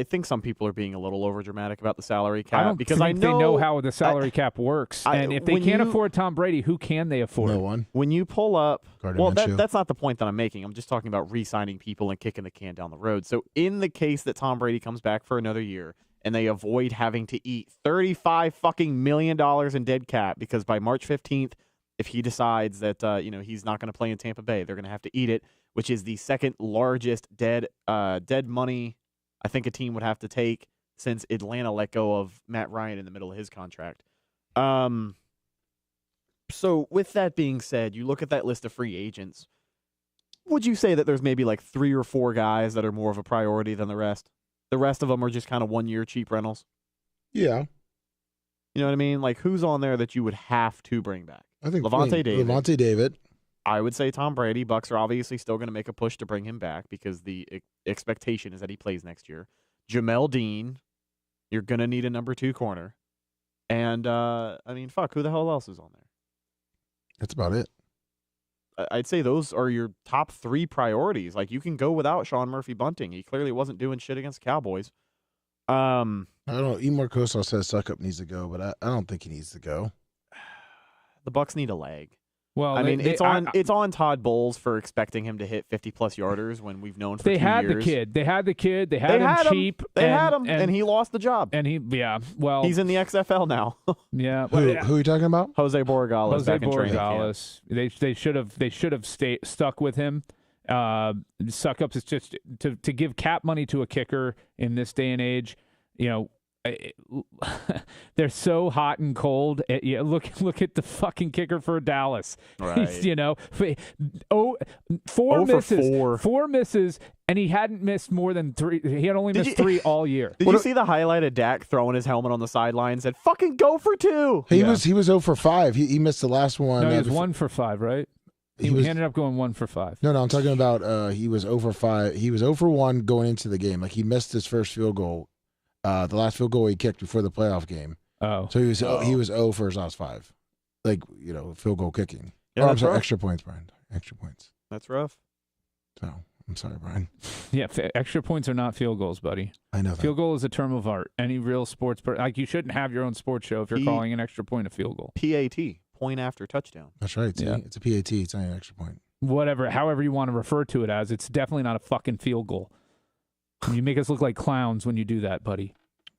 think some people are being a little over dramatic about the salary cap. I don't think they know how the salary cap works. And if they can't afford Tom Brady, who can they afford? No one. When you pull up, that's not the point that I'm making. I'm just talking about re-signing people and kicking the can down the road. So in the case that Tom Brady comes back for another year and they avoid having to eat $35 fucking million in dead cap because by March 15th. If he decides that he's not going to play in Tampa Bay, they're going to have to eat it, which is the second largest dead money I think a team would have to take since Atlanta let go of Matt Ryan in the middle of his contract. So with that being said, you look at that list of free agents. Would you say that there's maybe like 3 or 4 guys that are more of a priority than the rest? The rest of them are just kind of 1-year cheap rentals. Yeah. You know what I mean? Like, who's on there that you would have to bring back? I think Levante David. I would say Tom Brady. Bucks are obviously still going to make a push to bring him back because the expectation is that he plays next year. Jamel Dean, you're going to need a number 2 corner. And, who the hell else is on there? That's about it. I'd say those are your top 3 priorities. Like, you can go without Sean Murphy-Bunting. He clearly wasn't doing shit against Cowboys. I don't know. Emor Kosar says Suckup needs to go, but I don't think he needs to go. The Bucks need a leg. Well, it's on Todd Bowles for expecting him to hit 50-plus yarders when we've known for 2 years. They had the kid. They had him cheap. They had him, and he lost the job. And he's in the XFL now. Yeah. Who are you talking about? Jose Borregales back in training camp. They should have stuck with him. Suck-ups is just to give cap money to a kicker in this day and age. You know, they're so hot and cold. Look at the fucking kicker for Dallas. Right. Four misses, and he hadn't missed more than 3. He had only missed 3 all year. Did you see the highlight of Dak throwing his helmet on the sideline and said, "Fucking go for 2"? He was 0 for 5. He missed the last one. No, he was 1 for 5, right? He ended up going 1 for 5. No, I'm talking about he was 0 for 5. He was 0 for 1 going into the game. Like, he missed his first field goal. The last field goal he kicked before the playoff game. Oh, so he was 0 for his last 5, like, field goal kicking. Yeah, I'm sorry, extra points, Brian. Extra points. That's rough. So I'm sorry, Brian. Yeah, extra points are not field goals, buddy. I know that. Field goal is a term of art. Any real sports, you shouldn't have your own sports show if you're calling an extra point a field goal. PAT, point after touchdown. That's right. Yeah. It's a PAT. It's not an extra point. However you want to refer to it as, it's definitely not a fucking field goal. You make us look like clowns when you do that, buddy.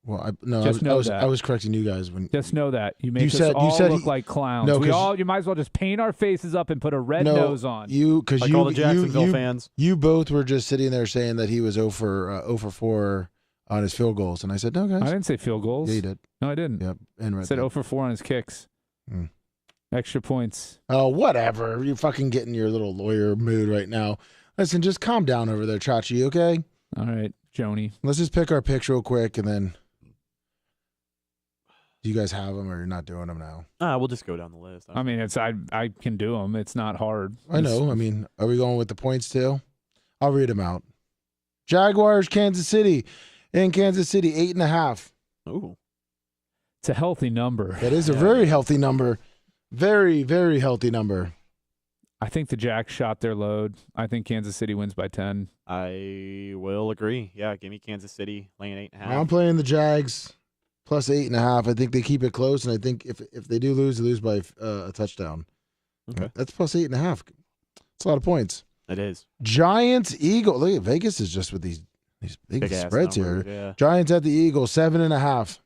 Well, I was correcting you guys when. Just know that you make us all look like clowns. No, you might as well just paint our faces up and put a red nose on. All the Jacksonville fans. You both were just sitting there saying that he was 0 for 4 on his field goals, and I said, no, guys. I didn't say field goals. Yeah, you did. No, I didn't. Yep, and I said 0 for 4 on his kicks. Extra points. Oh, whatever. You're fucking getting your little lawyer mood right now. Listen, just calm down over there, Chachi, okay? All right, Joni. Let's just pick our picks real quick, and then do you guys have them, or you're not doing them now? We'll just go down the list. I mean, I can do them. It's not hard. I know. I mean, are we going with the points too? I'll read them out. Jaguars, Kansas City. In Kansas City, 8.5. Ooh. It's a healthy number. That is a very healthy number. Very, very healthy number. I think the Jacks shot their load. I think Kansas City wins by 10. I will agree. Yeah, give me Kansas City laying 8.5. I'm playing the Jags plus 8.5. I think they keep it close, and I think if they do lose, they lose by a touchdown. Okay. That's plus 8.5. It's a lot of points. It is. Giants, Eagle. Look at Vegas is just with these big spreads numbers, here. Yeah. Giants at the Eagles, 7.5.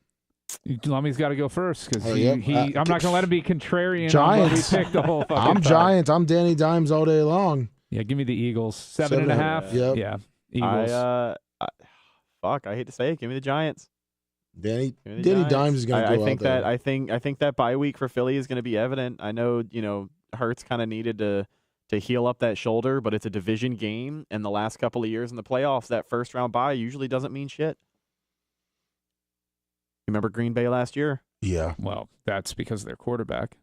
Lummy's got to go first because I'm not going to let him be contrarian. Giants. On what we picked the whole fucking I'm time. Giants. I'm Danny Dimes all day long. Yeah, give me the Eagles. 7.5. Yep. Yeah, Eagles. I hate to say it. Give me the Giants. Danny Giants. Dimes is going to go think out there. that I think that bye week for Philly is going to be evident. I know Hurts kind of needed to heal up that shoulder, but it's a division game, and the last couple of years in the playoffs, that first round bye usually doesn't mean shit. Remember Green Bay last year? Yeah. Well, that's because of their quarterback.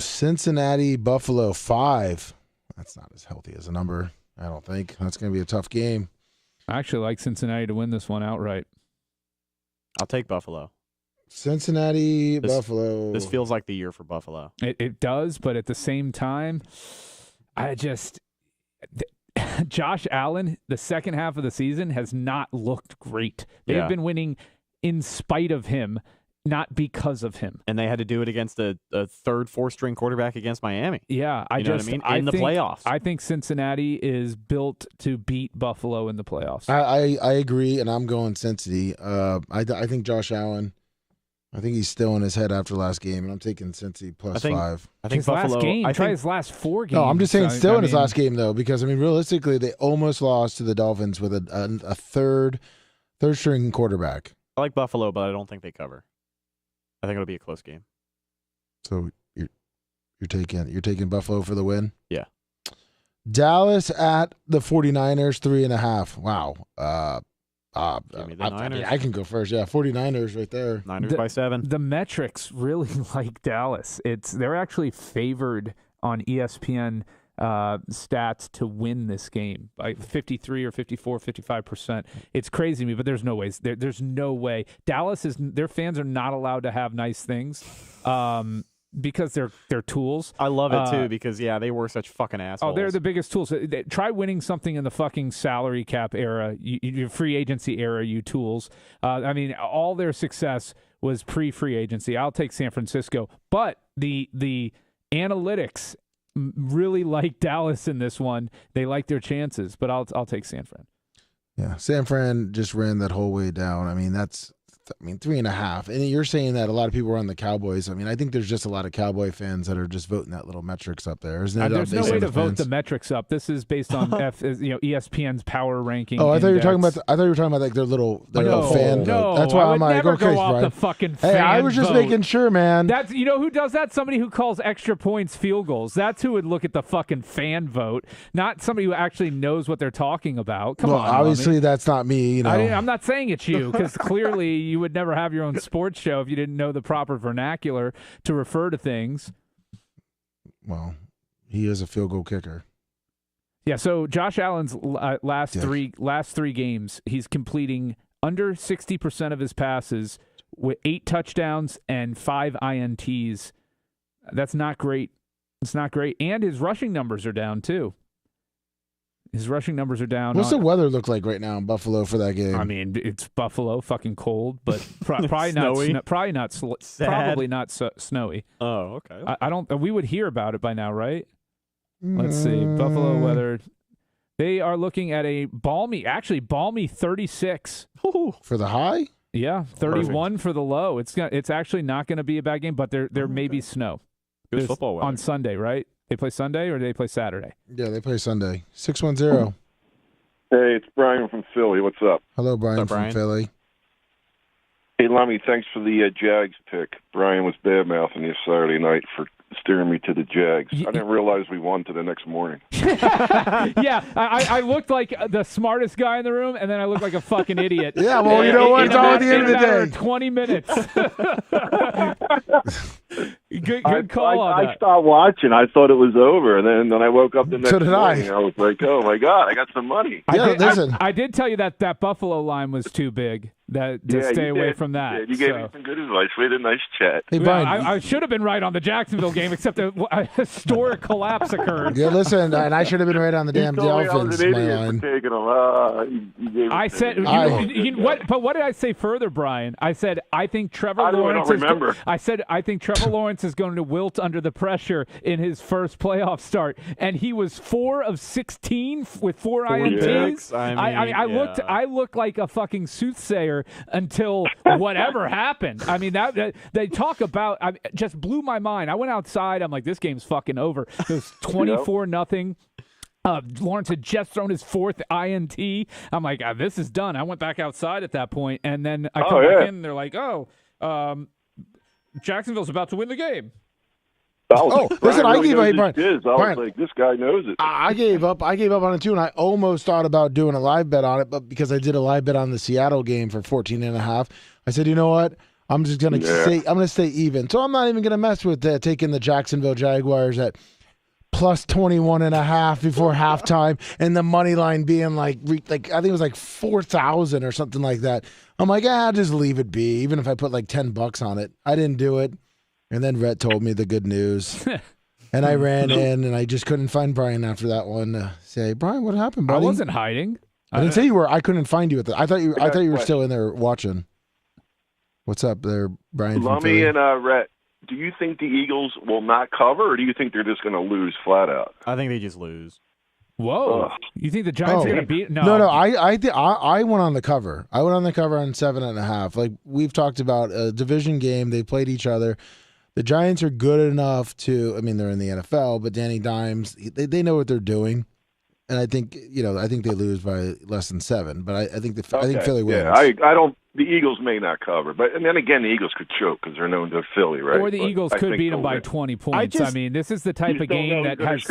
Cincinnati, Buffalo, 5. That's not as healthy as a number, I don't think. That's going to be a tough game. I actually like Cincinnati to win this one outright. I'll take Buffalo. Cincinnati, Buffalo. This feels like the year for Buffalo. It does, but at the same time, Josh Allen, the second half of the season, has not looked great. They've been winning in spite of him, not because of him. And they had to do it against a third, fourth-string quarterback against Miami. Yeah, what I mean? In the playoffs. I think Cincinnati is built to beat Buffalo in the playoffs. I agree, and I'm going Cincinnati. I think Josh Allen, I think he's still in his head after last game, and I'm taking Cincinnati plus 5. I think his Buffalo. Last game, try his last 4 games. No, I'm just saying still in his last game, though, because, realistically, they almost lost to the Dolphins with a third-string quarterback. I like Buffalo, but I don't think they cover. I think it'll be a close game. So you're taking Buffalo for the win? Yeah. Dallas at the 49ers, 3.5. Wow. Give me the Niners. I can go first. Yeah, 49ers right there. Niners by 7. The metrics really like Dallas. They're actually favored on ESPN stats to win this game by 53 or 54, 55%. It's crazy to me, but there's no ways. There's no way. Their fans are not allowed to have nice things. Because they're tools. I love it too because they were such fucking assholes. Oh, they're the biggest tools. Try winning something in the fucking salary cap era, your free agency era, you tools. I mean, all their success was pre-free agency. I'll take San Francisco, but the analytics really like Dallas in this one. They like their chances, but I'll take San Fran. Yeah, San Fran just ran that whole way down. I mean, 3.5. And you're saying that a lot of people are on the Cowboys. I mean, I think there's just a lot of Cowboy fans that are just voting that little metrics up there. Isn't it? There's no way to vote the metrics up. This is based on ESPN's power ranking. Oh, I thought you were talking about like their little fan vote. That's why I'm like, okay, Brian. The fucking fan I was just making sure, man. That's who does that? Somebody who calls extra points field goals. That's who would look at the fucking fan vote, not somebody who actually knows what they're talking about. Come on, obviously that's not me. I'm not saying it's you because clearly you would never have your own sports show if you didn't know the proper vernacular to refer to things. Well, he is a field goal kicker. Yeah, so Josh Allen's last three games, he's completing under 60% of his passes with 8 touchdowns and 5 INTs. That's not great. It's not great. And his rushing numbers are down, too. His rushing numbers are down. What's the weather look like right now in Buffalo for that game? I mean, it's Buffalo, fucking cold, but probably not. Probably not snowy. Oh, okay. I don't. We would hear about it by now, right? Let's see. Buffalo weather. They are looking at a balmy 36 for the high. Yeah, 31 for the low. It's actually not going to be a bad game, but there may be snow. Good football weather on Sunday, right? They play Sunday or do they play Saturday? Yeah, they play Sunday. 610. Hey, it's Brian from Philly. What's up? Hello, Brian from Philly. Hey, Lummy, thanks for the Jags pick. Brian was bad-mouthing you Saturday night for steering me to the Jags. I didn't realize we won to the next morning. Yeah, I looked like the smartest guy in the room, and then I looked like a fucking idiot. Yeah, well, you know what? It's all at the end of the day. 20 minutes. Good call on that. I stopped watching. I thought it was over, and then I woke up the next morning. I was like, oh, my God, I got some money. I did tell you that Buffalo line was too big. To stay away from that. You gave me some good advice. We had a nice chat. Hey, Brian, I should have been right on the Jacksonville game, except a historic collapse occurred. Yeah, listen, and I should have been right on the damn Dolphins. I said, but what did I say further, Brian? I said, I think Trevor Lawrence. I think Trevor Lawrence is going to wilt under the pressure in his first playoff start, and he was 4 of 16 with 4 INTs. I looked like a fucking soothsayer until whatever happened. I mean, that they talk about just blew my mind. I went outside. I'm like, this game's fucking over. It was 24-0. Lawrence had just thrown his 4th INT. I'm like, this is done. I went back outside at that point, and then I come back in, and they're like, Jacksonville's about to win the game. Listen, I gave up. Brian, I was like, this guy knows it. I gave up on it too, and I almost thought about doing a live bet on it, but because I did a live bet on the Seattle game for 14.5, I said, you know what? I'm just gonna stay even. So I'm not even gonna mess with taking the Jacksonville Jaguars at plus 21.5 before halftime, and the money line being like I think it was like 4,000 or something like that. I'm like, just leave it be, even if I put like $10 on it. I didn't do it. And then Rhett told me the good news, and I ran in, and I just couldn't find Brian after that one. Say, Brian, what happened, buddy? I wasn't hiding. I didn't say you were. I couldn't find you I thought you were still in there watching. What's up there, Brian? Lummy and Rhett, do you think the Eagles will not cover, or do you think they're just going to lose flat out? I think they just lose. Whoa! You think the Giants are going to beat? No. I went on the cover. I went on the cover on 7.5. Like we've talked about, a division game. They played each other. The Giants are good enough to. I mean, they're in the NFL, but Danny Dimes, they know what they're doing, and I think they lose by less than 7. But I think Philly wins. Yeah, I the Eagles may not cover. But and then again, the Eagles could choke because they're known to Philly, right? Or the Eagles could beat them by 20 points. I mean, this is the type of game that has.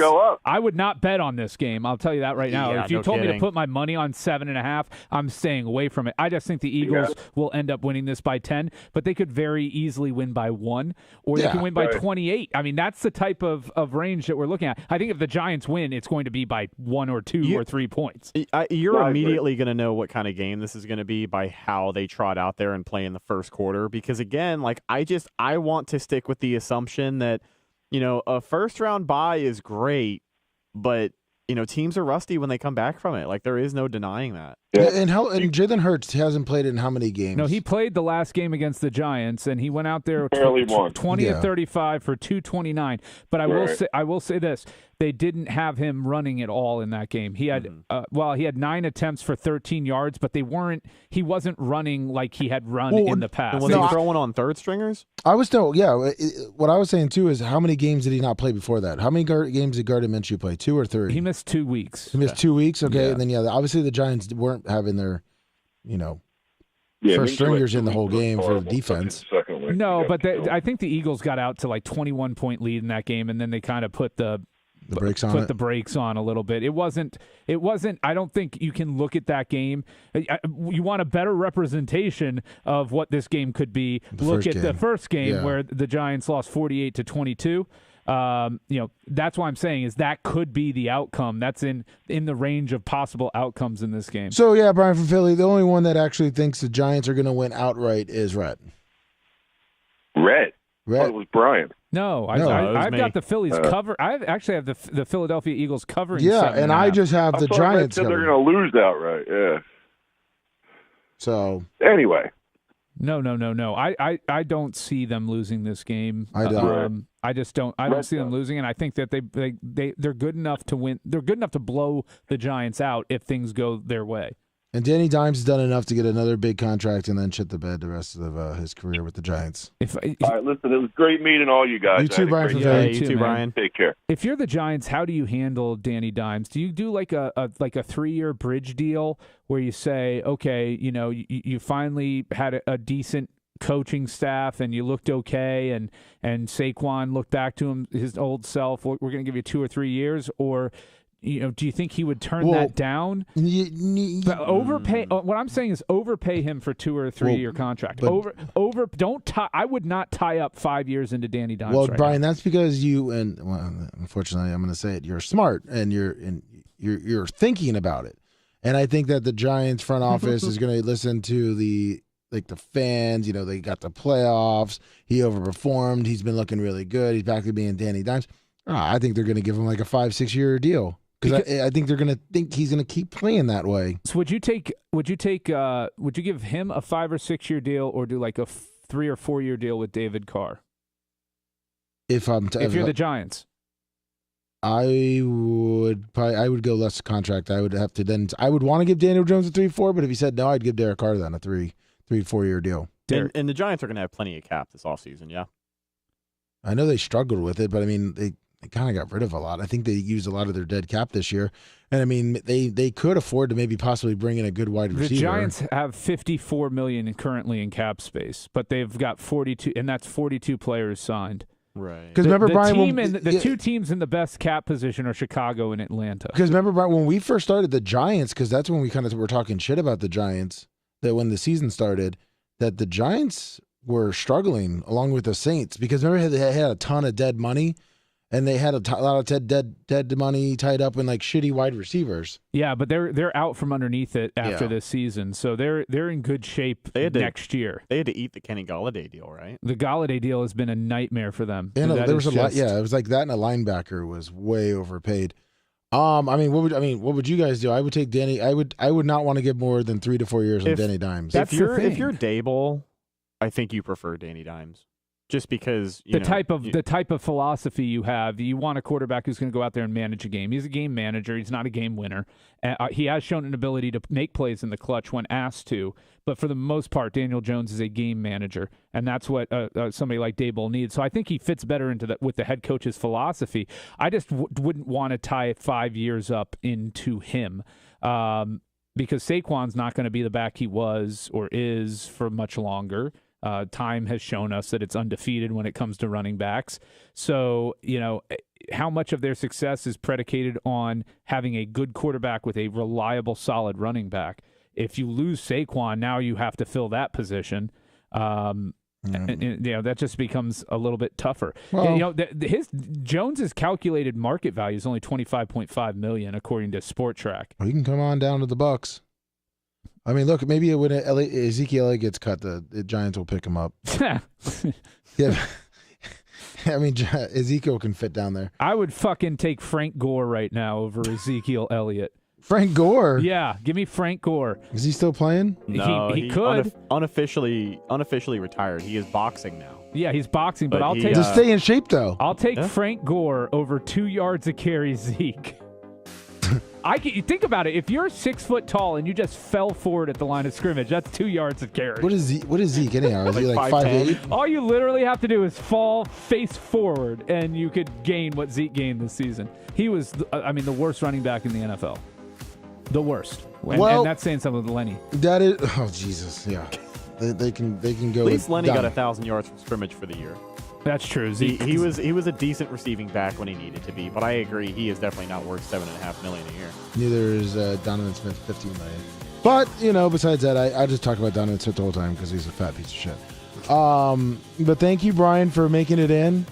I would not bet on this game. I'll tell you that right now. Yeah, if you told me to put my money on 7.5, I'm staying away from it. I just think the Eagles will end up winning this by 10, but they could very easily win by 1, or they can win by 28. I mean, that's the type of range that we're looking at. I think if the Giants win, it's going to be by 1 or 2 or 3 points. You're immediately going to know what kind of game this is going to be by how they trot out there and play in the first quarter. Because again, like I want to stick with the assumption that, a first round bye is great, but teams are rusty when they come back from it. Like there is no denying that. Yeah. And Jalen Hurts hasn't played in how many games? No, he played the last game against the Giants, and he went out there 20 of 35 for 229. But I will say this: they didn't have him running at all in that game. He had he had 9 attempts for 13 yards, but he wasn't running like he had run in the past. Was he throwing on third stringers? I was still, what I was saying too is how many games did he not play before that? How many games did Gardner Minshew play? 2 or 3? He missed 2 weeks. He missed 2 weeks. Okay, and then obviously the Giants weren't having their, first stringers in the whole game for the defense. No, but I think the Eagles got out to like 21-point lead in that game, and then they kind of put the brakes on a little bit. It wasn't. I don't think you can look at that game. You want a better representation of what this game could be. Look at the first game where the Giants lost 48-22. That's why I'm saying is that could be the outcome. That's in the range of possible outcomes in this game. So Brian from Philly, the only one that actually thinks the Giants are going to win outright is Rhett. Rhett. I thought it was Brian. No, I've got the Phillies cover. I actually have the Philadelphia Eagles covering. Yeah, and I just have the Giants. They're going to lose outright. Yeah. So anyway. No. I don't see them losing this game. I don't. I just don't. I don't see them losing, and I think that they're good enough to win. They're good enough to blow the Giants out if things go their way. And Danny Dimes has done enough to get another big contract and then shit the bed the rest of his career with the Giants. All right, listen, it was great meeting all you guys. You too, Brian. You too, Brian. Take care. If you're the Giants, how do you handle Danny Dimes? Do you do like a 3-year bridge deal where you say, okay, you finally had a decent coaching staff and you looked okay, and Saquon looked back to his old self, we're going to give you 2 or 3 years, or do you think he would turn that down? Overpay. What I'm saying is overpay him for 2 or 3 year contract. I would not tie up 5 years into Danny Dimes. Well, Brian, that's because unfortunately, I'm going to say it. You're smart and you're thinking about it, and I think that the Giants front office is going to listen to the fans. They got the playoffs. He overperformed. He's been looking really good. He's back to being Danny Dimes. I think they're going to give him like a 5-6 year deal. Because I think they're going to think he's going to keep playing that way. So would you give him a 5 or 6 year deal, or do like a 3 or 4 year deal with David Carr? If you're the Giants, I would go less contract. I would want to give Daniel Jones a 3-4, but if he said no, I'd give Derek Carr then a 3-4 year deal. And the Giants are going to have plenty of cap this offseason, yeah. I know they struggled with it, but I mean they kind of got rid of a lot. I think they used a lot of their dead cap this year. And, I mean, they could afford to maybe possibly bring in a good wide receiver. The Giants have $54 million currently in cap space, but they've got 42, and that's 42 players signed. Right. Because remember, Brian, the 2 teams in the best cap position are Chicago and Atlanta. Because remember, Brian, when we first started the Giants, because that's when we kind of were talking shit about the Giants, that when the season started, that the Giants were struggling along with the Saints. Because remember, they had a ton of dead money. And they had a lot of dead money tied up in like shitty wide receivers. Yeah, but they're out from underneath it after this season, so they're in good shape next year. They had to eat the Kenny Golladay deal, right? The Golladay deal has been a nightmare for them. And there was it was like that, and a linebacker was way overpaid. What would you guys do? I would take Danny. I would not want to give more than 3 to 4 years on Danny Dimes. If you're Dable, I think you prefer Danny Dimes. Just because the type of philosophy you have, you want a quarterback who's going to go out there and manage a game. He's a game manager. He's not a game winner. He has shown an ability to make plays in the clutch when asked to, but for the most part, Daniel Jones is a game manager, and that's what somebody like Daboll needs. So I think he fits better into with the head coach's philosophy. I just wouldn't want to tie 5 years up into him. because Saquon's not going to be the back he was or is for much longer. Time has shown us that it's undefeated when it comes to running backs. So, how much of their success is predicated on having a good quarterback with a reliable, solid running back? If you lose Saquon, now you have to fill that position. And, that just becomes a little bit tougher. Well, Jones's calculated market value is only $25.5 million according to Sport Track. Well, you can come on down to the Bucks. I mean, look, maybe when Ezekiel Elliott gets cut, the Giants will pick him up. Yeah, I mean, Ezekiel can fit down there. I would fucking take Frank Gore right now over Ezekiel Elliott. Frank Gore? Yeah, give me Frank Gore. Is he still playing? No, he could. Unofficially retired. He is boxing now. Yeah, he's boxing, but I'll take... To stay in shape, though. I'll take Frank Gore over 2 yards a carry Zeke. You think about it. If you're 6 foot tall and you just fell forward at the line of scrimmage, that's 2 yards of carry. What is Zeke anyhow? Is he like 5'8"? All you literally have to do is fall face forward, and you could gain what Zeke gained this season. He was, the worst running back in the NFL. The worst. And that's saying something with Lenny. That is. Oh Jesus, yeah. They can go. At least Lenny got 1,000 yards from scrimmage for the year. That's true. He was a decent receiving back when he needed to be, but I agree he is definitely not worth $7.5 million a year. Neither is Donovan Smith, $15 million. But besides that, I just talk about Donovan Smith the whole time because he's a fat piece of shit. But thank you, Brian, for making it in.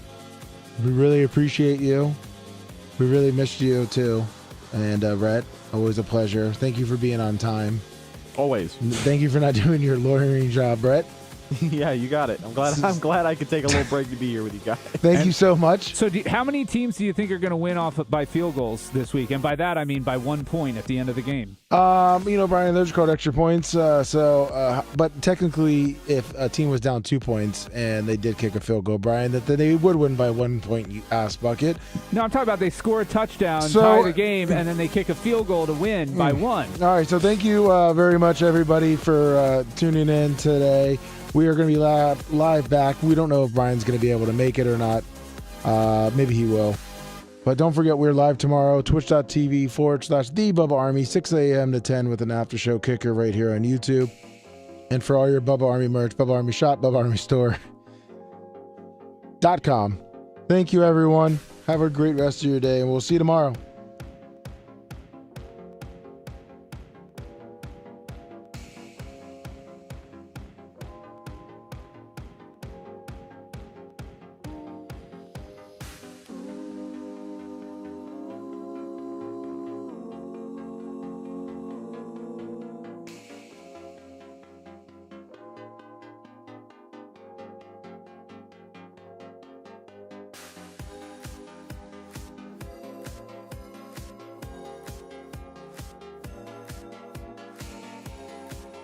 We really appreciate you. We really missed you too, and Rhett, always a pleasure. Thank you for being on time. Always. Thank you for not doing your lawyering job, Brett. Yeah, you got it. I'm glad I could take a little break to be here with you guys. Thank you so much. So how many teams do you think are going to win off by field goals this week? And by that, I mean by 1 point at the end of the game. Brian, those are called extra points. But technically, if a team was down 2 points and they did kick a field goal, Brian, that they would win by 1 point, you ass bucket. No, I'm talking about they score a touchdown, tie the game, and then they kick a field goal to win by 1. All right, so thank you very much, everybody, for tuning in today. We are going to be live back. We don't know if Brian's going to be able to make it or not. Maybe he will. But don't forget, we're live tomorrow, twitch.tv/The Bubba Army, 6 a.m. to 10 with an after show kicker right here on YouTube. And for all your Bubba Army merch, Bubba Army Shop, Bubba Army Store.com. Thank you, everyone. Have a great rest of your day, and we'll see you tomorrow.